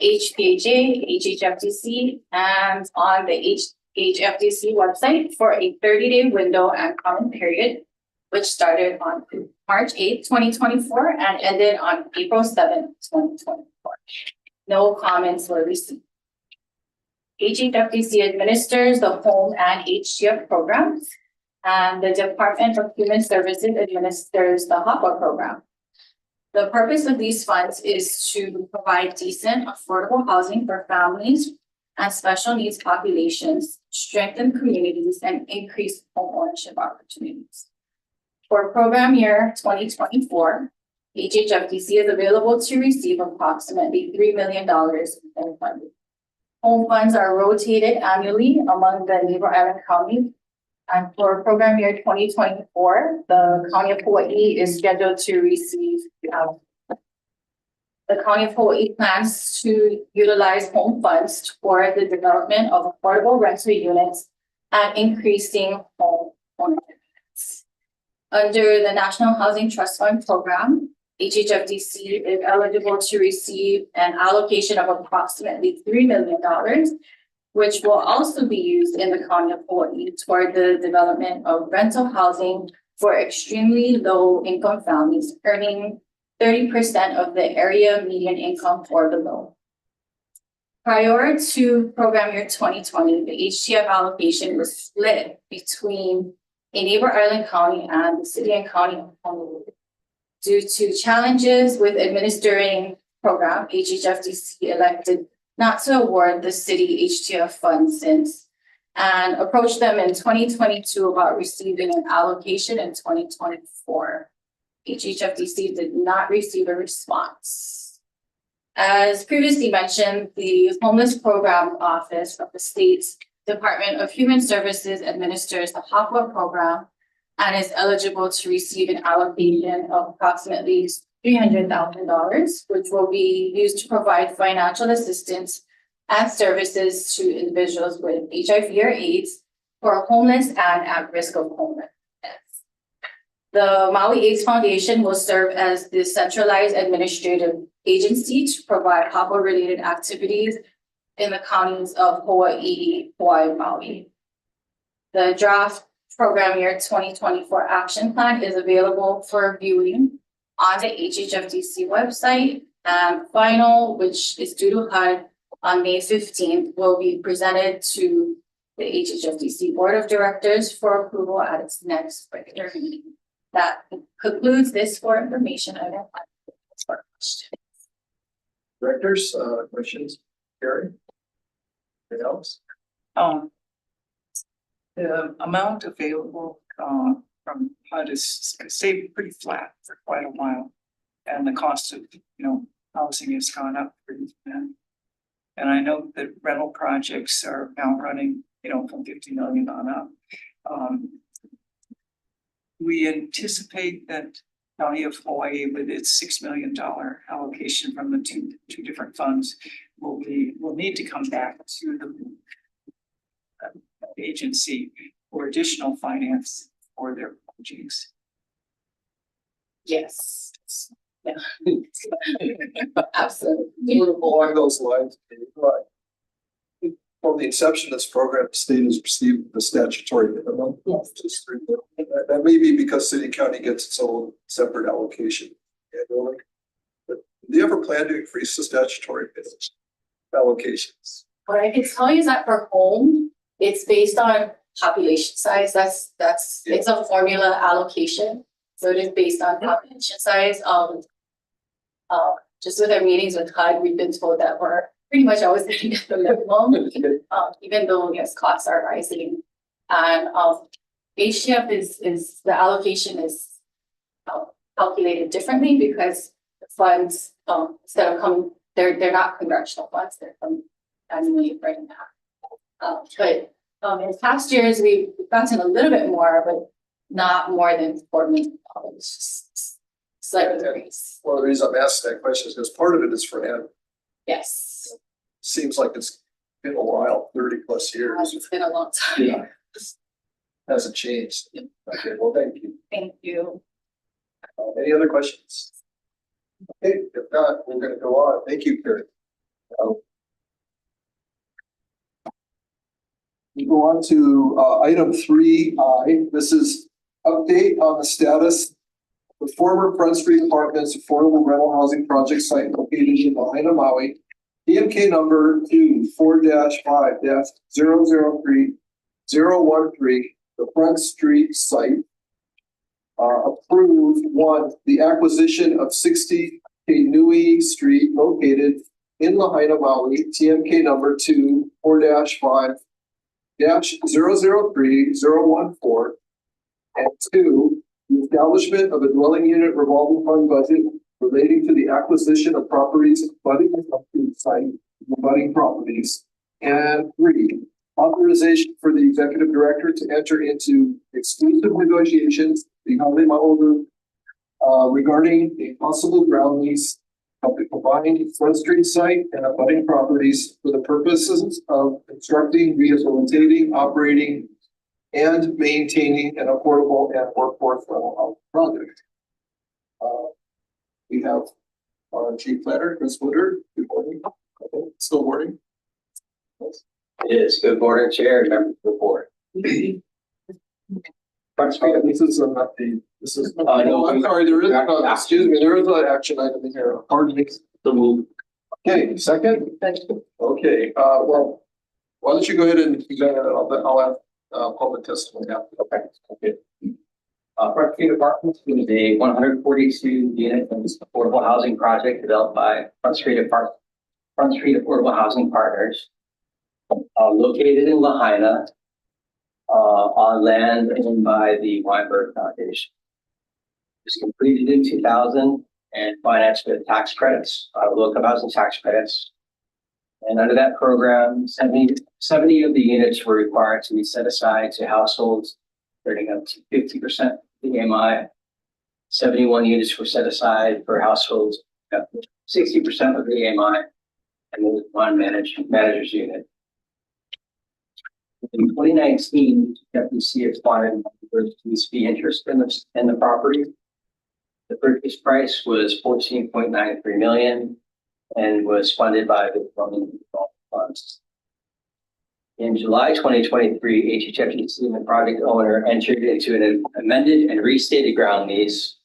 HPHA, HHFDC, and on the HHFDC website for a 30-day window and comment period, which started on March 8, 2024 and ended on April 7, 2024. No comments were received. HHFDC administers the home and HTF programs, and the Department of Human Services administers the HOPWA program. The purpose of these funds is to provide decent, affordable housing for families and special needs populations, strengthen communities, and increase home ownership opportunities. For program year 2024, HHFDC is available to receive approximately $3 million in funding. Home funds are rotated annually among the neighbor island counties. And for program year 2024, the County of Hawaii is scheduled to receive, the County of Hawaii plans to utilize home funds for the development of affordable rental units and increasing home ownership. Under the National Housing Trust Fund program, HHFDC is eligible to receive an allocation of approximately $3 million, which will also be used in the County of Hawaii toward the development of rental housing for extremely low income families earning 30% of the area median income or below. Prior to program year 2020, the HTF allocation was split between a neighbor island county and the city and county of Honolulu. Due to challenges with administering program, HHFDC elected not to award the city HTF funds since and approached them in 2022 about receiving an allocation in 2024. HHFDC did not receive a response. As previously mentioned, the Homeless Program Office of the state's Department of Human Services administers the HOPWA program and is eligible to receive an allocation of approximately $300,000, which will be used to provide financial assistance and services to individuals with HIV or AIDS who are homeless and at risk of homelessness. The Maui AIDS Foundation will serve as the centralized administrative agency to provide HOPWA-related activities in the counties of Hawaii, and Maui. The draft program year 2024 action plan is available for viewing on the HHFDC website, and final, which is due to HUD on May 15th, will be presented to the HHFDC Board of Directors for approval at its next regular meeting. That concludes this for information. I don't have for questions. Directors, questions? Carrie? Anything else? The amount available from HUD is stayed pretty flat for quite a while. And the cost of, housing has gone up pretty fast. And I know that rental projects are now running, from 50 million on up. We anticipate that County of Hawaii, with its $6 million allocation from the two different funds, will need to come back to the agency for additional finance for their projects. Yes. Yeah. Absolutely. Along those lines, right. From the inception of this program, the state has received the statutory minimum. Yes. That may be because city and county gets its own separate allocation annually. But do you ever plan to increase the statutory minimum allocations? What I can tell you is that for home, it's based on population size. It's a formula allocation. So it is based on population size. Just with our meetings with HUD, we've been told that we're pretty much always looking at the minimum, even though, yes, costs are rising. And, HCF is, the allocation is calculated differently because the funds, instead of coming, they're not congressional funds, they're from annually right now. But in past years, we've gotten a little bit more, but not more than $4 million, just slight increase. One of the reasons I'm asking that question is because part of it is for Ed. Yes, Seems like it's been a while, 30+ years. it's been a long time. Yeah. Hasn't changed. Okay, well, thank you. Thank you. Any other questions? Okay, if not, we're gonna go on. Thank you, Karen. We go on to item 3I. This is update on the status of the former Front Street Apartments affordable rental housing project site located in Lahaina, Maui. PMK number 24-5-003013, the Front Street site. Approved one, the acquisition of 60 Nui Street located in Lahaina, Maui, TMK number 24-5-003014. And 2, the establishment of a dwelling unit revolving fund budget relating to the acquisition of properties abutting the site, abutting properties. And 3, authorization for the executive director to enter into exclusive negotiations regarding a possible ground lease of the combined Front Street site and abutting properties for the purposes of constructing, rehabilitating, operating, and maintaining an affordable and workforce rental housing project. We have our chief planner, Chris Woodard. Good morning. Still morning. It is. Good morning, Chair and members of the board. This is not the, this is, no, I'm sorry, there is, excuse me, there is an action item in here. Pardon me. The move. Okay, second? Okay, well, why don't you go ahead and present it, I'll have public testimony after. Okay. Front Street Apartments is a 142 unit affordable housing project developed by Front Street Affordable Housing Partners, located in Lahaina, on land owned by the Weinberg Foundation. It was completed in 2000 and financed with tax credits, low-income housing tax credits. And under that program, 70 of the units were required to be set aside to households earning up to 50% of the AMI. 71 units were set aside for households up to 60% of the AMI, and there was one manager's unit. In 2019, FDC acquired fee interest in the property. The purchase price was $14.93 million and was funded by the development funds. In July 2023, HHFDC and the project owner entered into an amended and restated ground lease,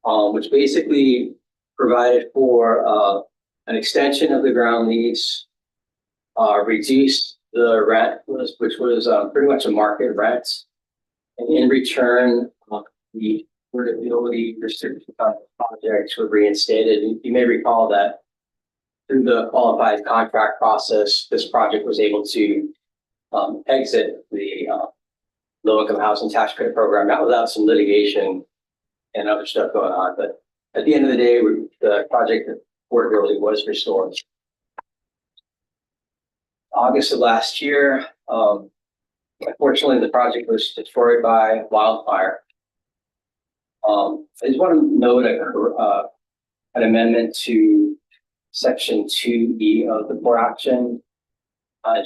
which basically provided for an extension of the ground lease, reduced the rent, which was pretty much a market rent, and in return, the affordability restrictions on the projects were reinstated. You may recall that through the qualified contract process, this project was able to exit the low-income housing tax credit program, not without some litigation and other stuff going on. But at the end of the day, the project affordability was restored. August of last year, unfortunately, the project was destroyed by wildfire. I just want to note an amendment to Section 2E of the Port Action,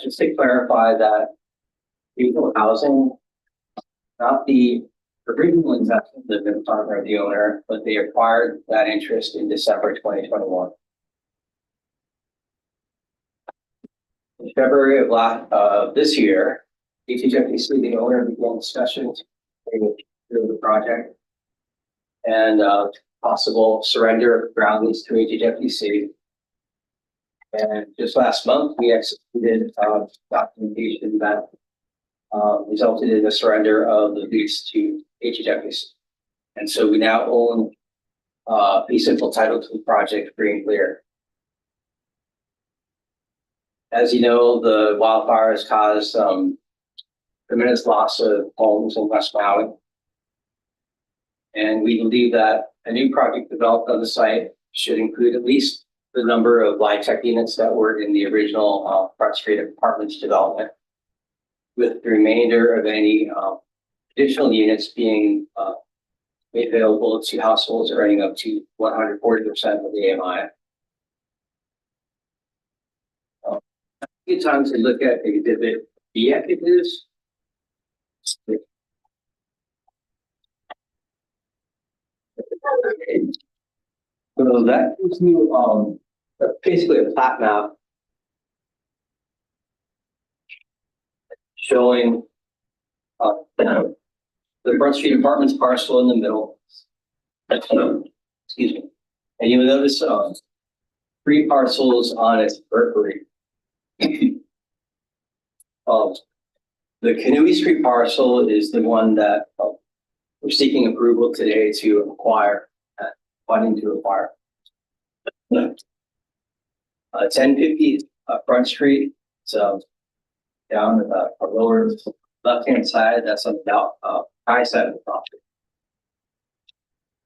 just to clarify that regional housing, not the original investment that been partner of the owner, but they acquired that interest in December 2021. In February of this year, HHFDC, the owner, began discussions through the project and possible surrender of ground lease to HHFDC. And just last month, we executed documentation that resulted in the surrender of the lease to HHFDC. And so we now own fee simple title to the project free and clear. As you know, the wildfires caused tremendous loss of homes in West Maui. And we believe that a new project developed on the site should include at least the number of live tech units that were in the original Front Street Apartments development, with the remainder of any additional units being made available to households earning up to 140% of the AMI. A few times we look at exhibit B, I think it is. So that gives you basically a plat map showing the Front Street Apartments parcel in the middle. Excuse me. And you will notice 3 parcels on its periphery. The Kanui Street parcel is the one that we're seeking approval today to acquire, funding to acquire. 1050 Front Street, so down at the lower left-hand side, that's on the high side of the property.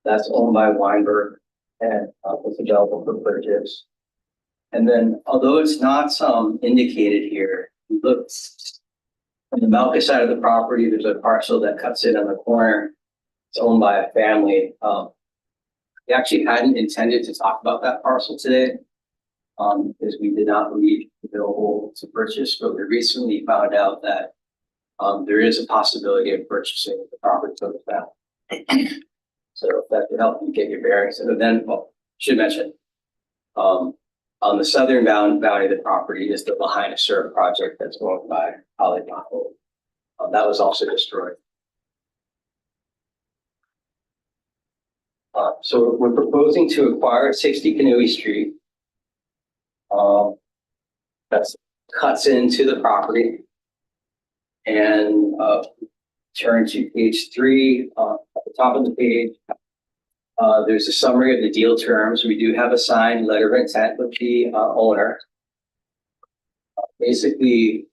That's owned by Weinberg and was available for purchase. And then, although it's not indicated here, look on the Malka side of the property, there's a parcel that cuts in on the corner. It's owned by a family. We actually hadn't intended to talk about that parcel today, because we did not believe it available to purchase, but we recently found out that there is a possibility of purchasing the property for the family. So if that could help you get your bearings. And then, should mention, on the southern boundary of the property is the Lahaina Surf project that's owned by Polygon. That was also destroyed. So we're proposing to acquire 60 Kanui Street. That cuts into the property. And turn to page 3, at the top of the page. There's a summary of the deal terms. We do have a signed letter of intent with the owner. Basically,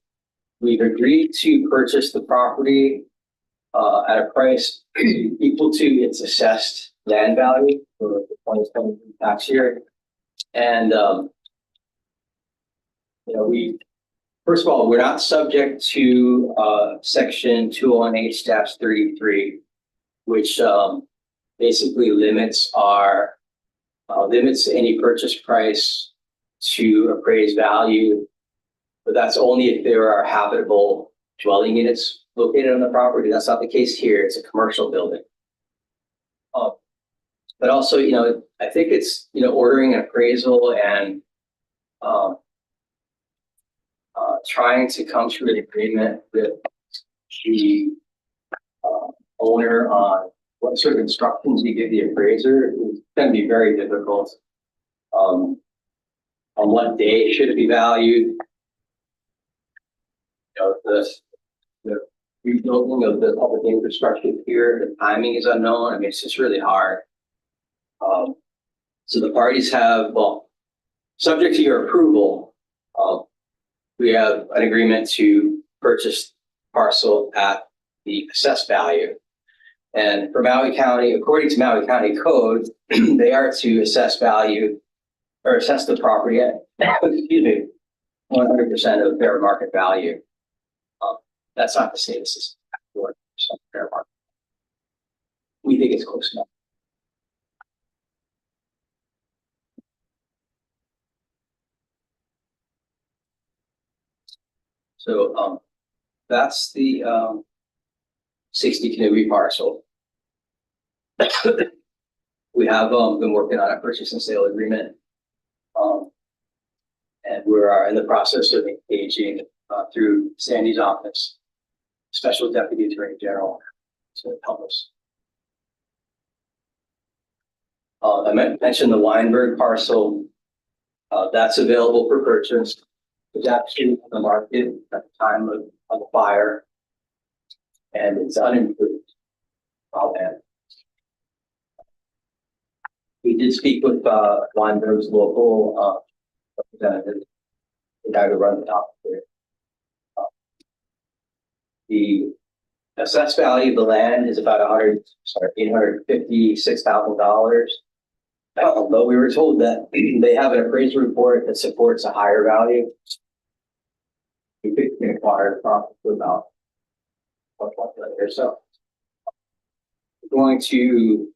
we've agreed to purchase the property at a price equal to its assessed land value for the 2020 tax year. And, first of all, we're not subject to section 201H-33, which basically limits any purchase price to appraised value, but that's only if there are habitable dwelling units located on the property. That's not the case here. It's a commercial building. But also, I think it's, ordering an appraisal and trying to come to an agreement with the owner on what sort of instructions you give the appraiser is going to be very difficult. On what day should it be valued? The rebuilding of the public infrastructure here, the timing is unknown. I mean, it's just really hard. So the parties have, subject to your approval, we have an agreement to purchase parcel at the assessed value. And for Maui County, according to Maui County code, they are to assess value or assess the property at, 100% of fair market value. That's not the same as 100% fair market. We think it's close enough. So that's the 60 Kanui parcel. We have been working on a purchase and sale agreement. And we are in the process of engaging through Sandy's office, Special Deputy Attorney General, to help us. I mentioned the Weinberg parcel. That's available for purchase. It's actually on the market at the time of the fire, and it's unimproved. We did speak with Weinberg's local representative. the guy who runs the top there. The assessed value of the land is about $856,000. But we were told that they have an appraisal report that supports a higher value. We could acquire the property for about $1 million or so. We're going to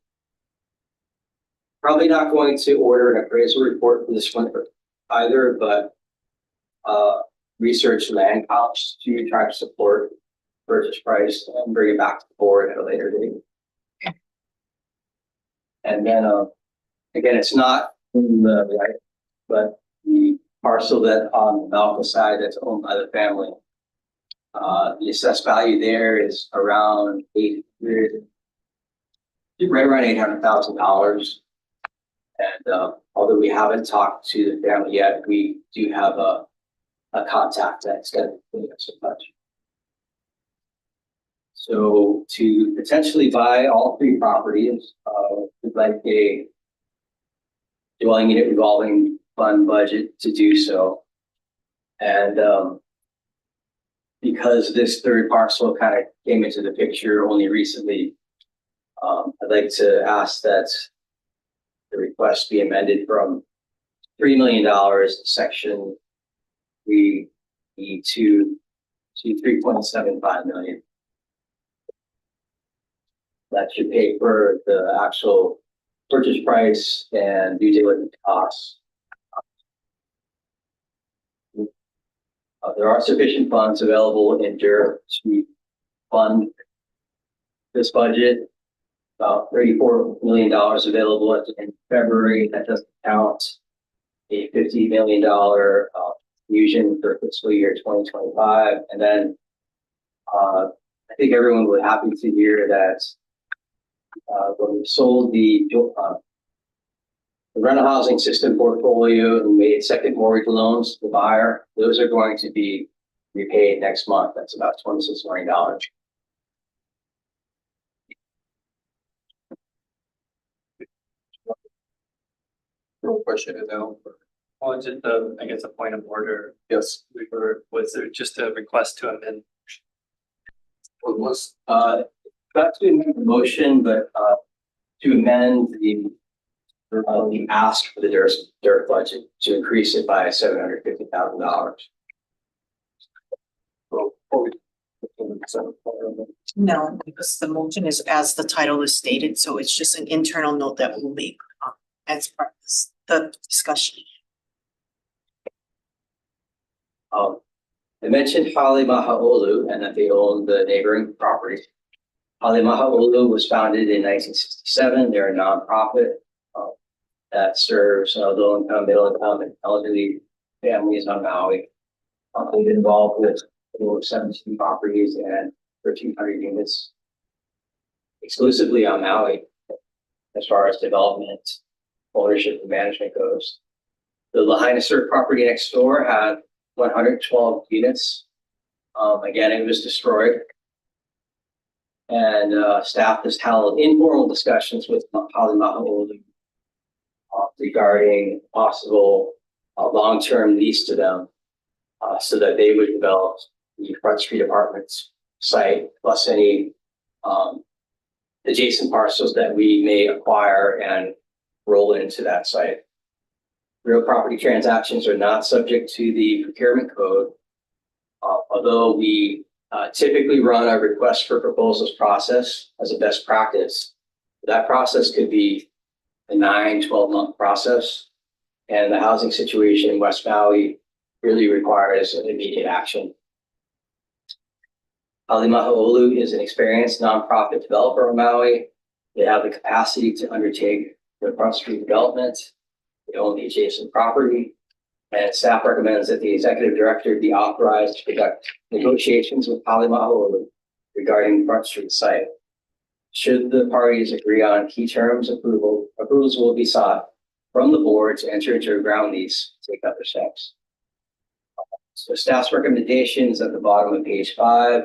probably not going to order an appraisal report for this one either, but research land comps to try to support purchase price and bring it back to the board at a later date. And then again, it's not in the right, but the parcel that on the Malcolm side that's owned by the family, the assessed value there is around right around $800,000. And although we haven't talked to the family yet, we do have a contact that's going to bring us in touch. So to potentially buy all 3 properties, we'd like a dwelling unit revolving fund budget to do so. And because this 3rd parcel kind of came into the picture only recently, I'd like to ask that the request be amended from $3 million section 3E to 3.75 million. That should pay for the actual purchase price and due diligence costs. There are sufficient funds available in DER to fund this budget. About $34 million available at the end of February. That doesn't count a $50 million fusion for fiscal year 2025. And then I think everyone will be happy to hear that when we sold the rental housing system portfolio and made second mortgage loans to the buyer, those are going to be repaid next month. That's about $26 million. No question now. Well, just I guess a point of order. Yes. Was there just a request to amend? What was? Not to amend the motion, but to amend the ask for the DERF budget to increase it by $750,000. No, because the motion is as the title is stated, so it's just an internal note that we'll make as part of the discussion. I mentioned Halimaha'olu and that they own the neighboring properties. Halimaha'olu was founded in 1967. They're a nonprofit that serves low income, middle income, and elderly families on Maui. They've been involved with over 17 properties and 1,300 units exclusively on Maui as far as development, ownership, and management goes. The Lahaina Sur property next door had 112 units. Again, it was destroyed. And staff has held informal discussions with Halimaha'olu regarding possible long-term lease to them so that they would develop the Front Street Apartments site plus any adjacent parcels that we may acquire and roll into that site. Real property transactions are not subject to the procurement code, although we typically run our request for proposals process as a best practice. That process could be a 9-12-month process, and the housing situation in West Maui really requires immediate action. Halimaha'olu is an experienced nonprofit developer in Maui. They have the capacity to undertake the Front Street development. They own the adjacent property, and staff recommends that the executive director be authorized to conduct negotiations with Halimaha'olu regarding Front Street site. Should the parties agree on key terms, approvals will be sought from the board to enter into a ground lease to take other steps. So staff's recommendations at the bottom of page 5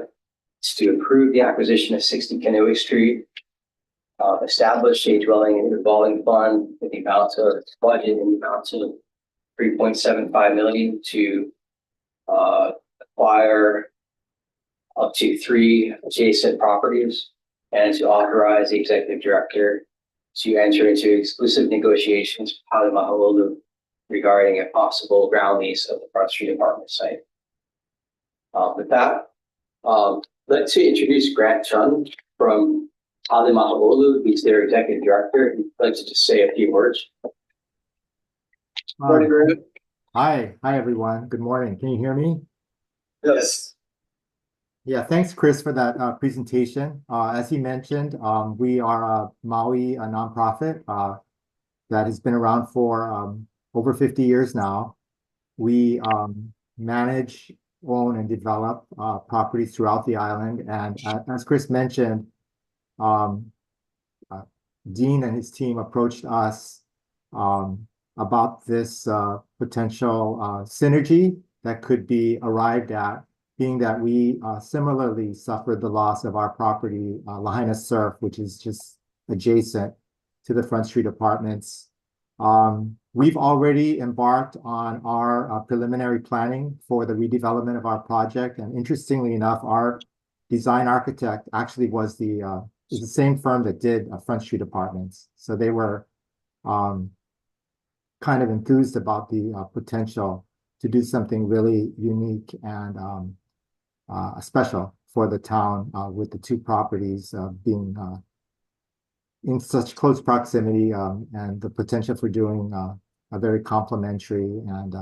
is to approve the acquisition of 60 Canoe Street, establish a dwelling and revolving fund with the amount of budget in the amount of $3.75 million to acquire up to 3 adjacent properties and to authorize the executive director to enter into exclusive negotiations with Halemahololu regarding a possible ground lease of the Front Street apartment site. With that, I'd like to introduce Grant Chun from Halemahololu. He's their executive director. He'd like to just say a few words. Morning, Grant. Hi everyone. Good morning. Can you hear me? Yes. Yeah, thanks, Chris, for that presentation. As he mentioned, we are a Maui nonprofit that has been around for over 50 years now. We manage, own, and develop properties throughout the island. And as Chris mentioned, Dean and his team approached us about this potential synergy that could be arrived at, being that we similarly suffered the loss of our property, Lahaina Surf, which is just adjacent to the Front Street Apartments. We've already embarked on our preliminary planning for the redevelopment of our project. And interestingly enough, our design architect actually was the same firm that did Front Street Apartments. So they were kind of enthused about the potential to do something really unique and special for the town, with the 2 properties being in such close proximity, and the potential for doing a very complementary and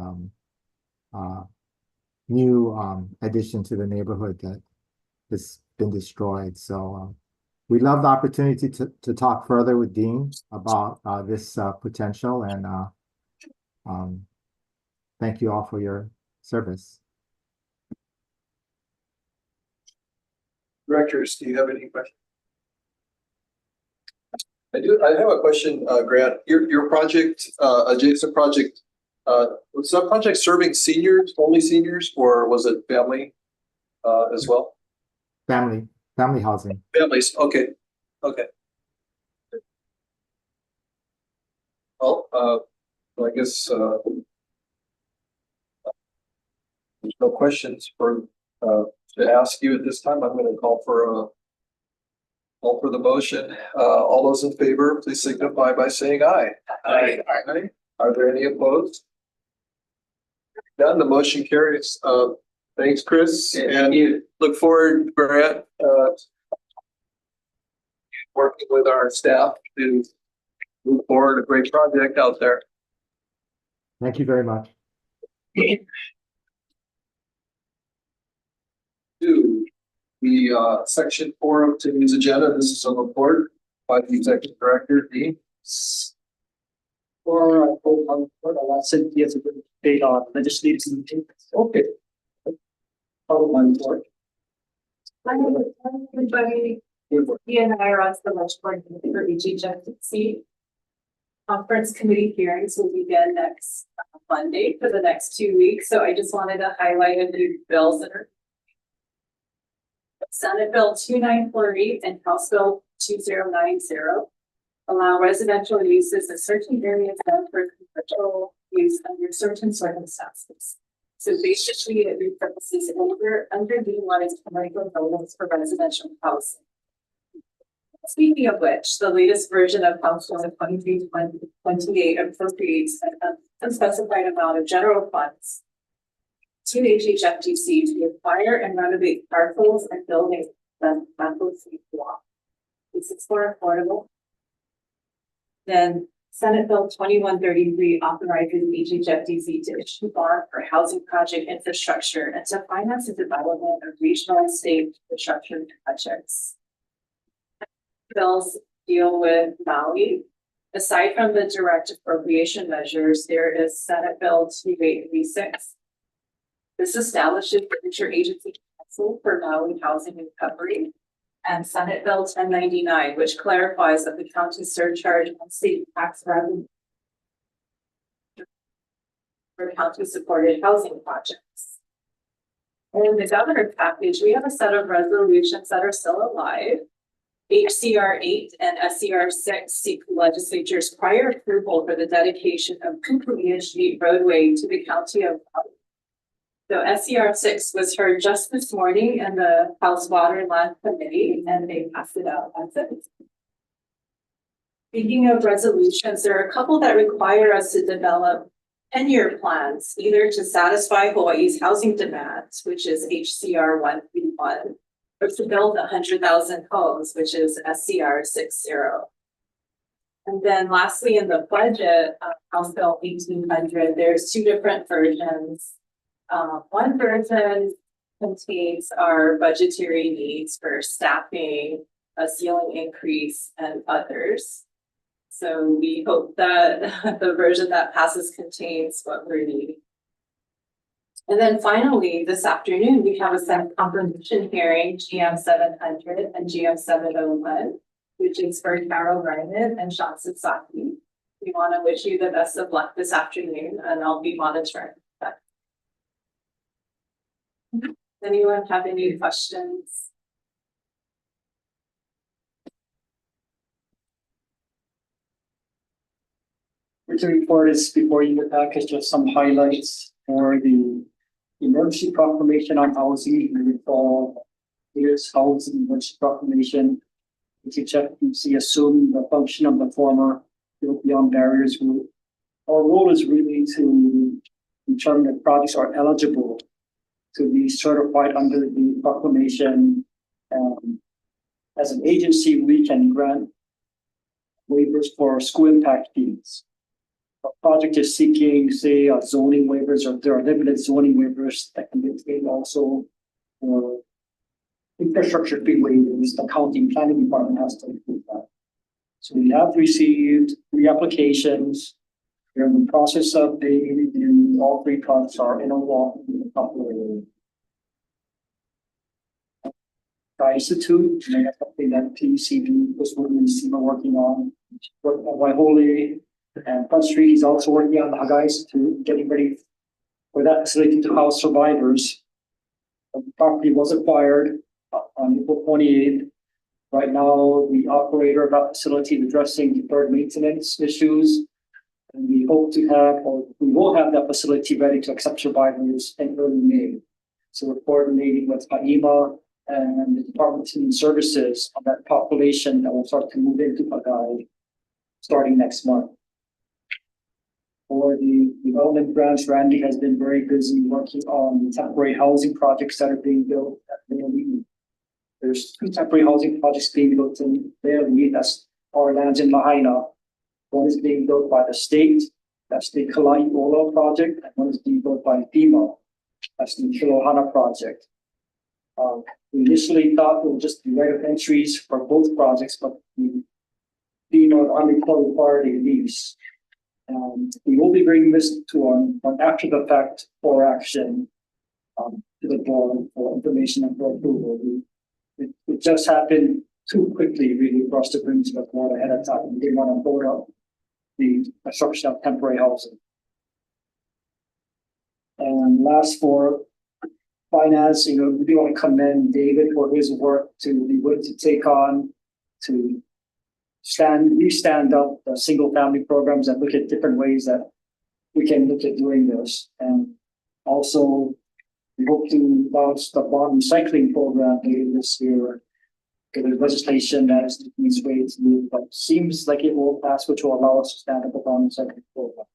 new addition to the neighborhood that has been destroyed. So we'd love the opportunity to talk further with Dean about this potential, and thank you all for your service. Directors, do you have any questions? I have a question, Grant. Your project, adjacent project, was that project serving seniors, only seniors, or was it family as well? Family housing. Families, okay. Well, I guess there's no questions to ask you at this time. I'm going to call for the motion. All those in favor, please signify by saying aye. Aye. Aye. Are there any opposed? None. The motion carries. Thanks, Chris, and look forward, Grant, working with our staff to move forward a great project out there. Thank you very much. The section 4 of today's agenda. This is a report by the executive director, Dean. For I'll let Cynthia to debate on legislative meetings. Okay. Follow my report. Hi, everybody. He and I are on the lunch board for HHFDC. Conference committee hearings will begin next Monday for the next 2 weeks. So I just wanted to highlight a few bills that are Senate Bill 2948 and House Bill 2090 allow residential uses in certain areas for commercial use under certain circumstances. So basically, it repurposes underutilized commercial buildings for residential housing. Speaking of which, the latest version of House Bill 2328 appropriates an unspecified amount of general funds to HHFDC to acquire and renovate parcels and buildings that Bethel City block. This is for affordable. Then Senate Bill 2133 authorizes HHFDC to issue bond for housing project infrastructure and to finance the development of regional and state infrastructure projects. Bills deal with Maui. Aside from the direct appropriation measures, there is Senate Bill 2836. This establishes the interagency council for Maui housing and recovery, and Senate Bill 1099, which clarifies that the county surcharge on state tax revenue for county supported housing projects. In the governor's package, we have a set of resolutions that are still alive. HCR 8 and SCR 6 seek the legislature's prior approval for the dedication of Kukuia Street roadway to the county of Maui. So SCR 6 was heard just this morning in the House Water and Land Committee, and they passed it out. That's it. Speaking of resolutions, there are a couple that require us to develop 10-year plans, either to satisfy Hawaii's housing demands, which is HCR 131, or to build 100,000 homes, which is SCR 60. And then lastly, in the budget, House Bill 1800, there's two different versions. One version contains our budgetary needs for staffing, a ceiling increase, and others. So we hope that the version that passes contains what we're needing. And then finally, this afternoon, we have a Senate confirmation hearing, GM 700 and GM 701, which is for Carol Ryman and Sean Sasaki. We want to wish you the best of luck this afternoon, and I'll be monitoring that. Does anyone have any questions? Written report is before you, the package, just some highlights for the emergency proclamation on housing. You recall, here's housing emergency proclamation. HHFDC assumed the function of the former Build Beyond Barriers group. Our role is really to determine if projects are eligible to be certified under the proclamation. As an agency, we can grant waivers for school impact fees. A project is seeking, say, zoning waivers, or there are limited zoning waivers that can be obtained also for infrastructure fee waivers. The county planning department has to approve that. So we have received 3 applications. We're in the process of being reviewed. All 3 projects are in a walk in the popular Institute, and that's something that PCB was working on. Waihole and Front Street, he's also working on the Hagai Institute, getting ready for that facility to house survivors. The property was acquired on April 28th. Right now, the operator of that facility is addressing deferred maintenance issues. And we hope to have, or we will have that facility ready to accept survivors in early May. So we're coordinating with HAIMA and the Department of Human Services on that population that will start to move into Hagai starting next month. For the development branch, Randy has been very busy working on the temporary housing projects that are being built at Bailey. There's 2 temporary housing projects being built in Bailey. That's our lands in Lahaina. One is being built by the state. That's the Kalai Ola project. And one is being built by FEMA. That's the Kilohana project. We initially thought it would just be right of entries for both projects, but the FEMA Army Corps required a lease. We will be bringing this to an after the fact for action to the board for information and for approval. It just happened too quickly, really, for us to bring to the board ahead of time. We didn't want to hold up the construction of temporary housing. And last, for finance, we do want to commend David for his work to be willing to take on to stand up the single family programs and look at different ways that we can look at doing this. And also, we hope to launch the bond recycling program later this year. There's legislation that is its way to move, but seems like it will pass, which will allow us to stand up a bond recycling program.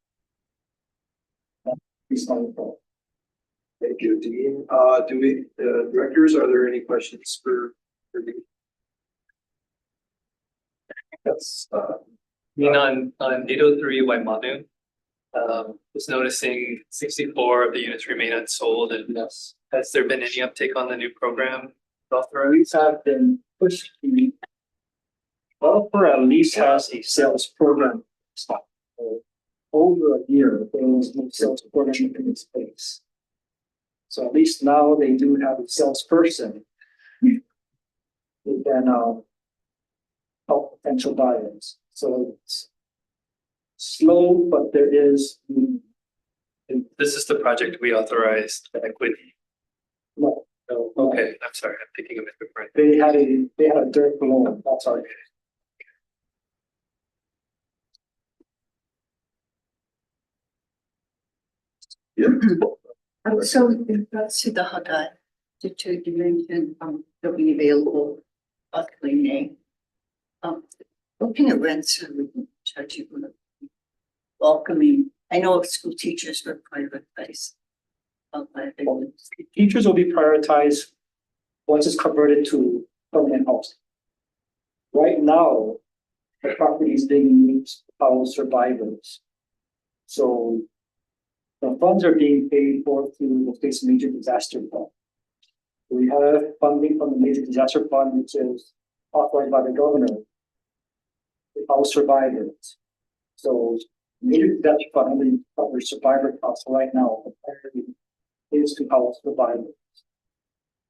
Thank you, Dean. Do we, directors, are there any questions for Dean? Yes. On 803 Waimanu, was noticing 64 of the units remain unsold, and has there been any uptake on the new program? These have been pushed. The developer at least has a sales program. For over a year, there was no sales program in its place. So at least now they do have a salesperson who can help potential buyers. So it's slow, but there is. And this is the project we authorized the equity. No. Okay, I'm sorry, I'm thinking of it different. They had a dirt loan. That's all. Yeah. So in regards to the HUD, to mention, they'll be available possibly in May. Looking at rents and charging welcoming, I know school teachers were prioritized. Teachers will be prioritized once it's converted to permanent housing. Right now, the property is being used to house survivors. So the funds are being paid for through the state's major disaster fund. We have funding from the major disaster fund, which is authorized by the governor to house survivors. So major disaster fund only covers survivor costs right now. The priority is to house survivors.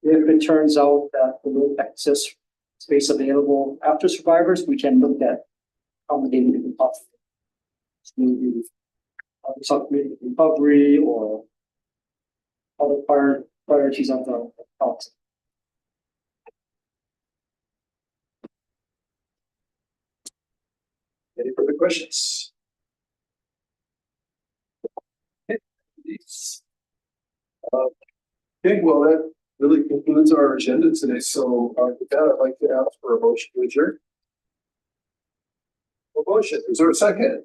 If it turns out that the little excess space available after survivors, we can look at accommodating the cost. Maybe supplemental recovery or other priorities of the cost. Any further questions? Okay, well, that really concludes our agenda today. So with that, I'd like to ask for a motion to adjourn. A motion, is there a second?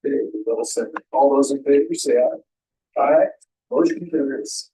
Okay, double second. All those in favor say aye. Aye. Motion carries.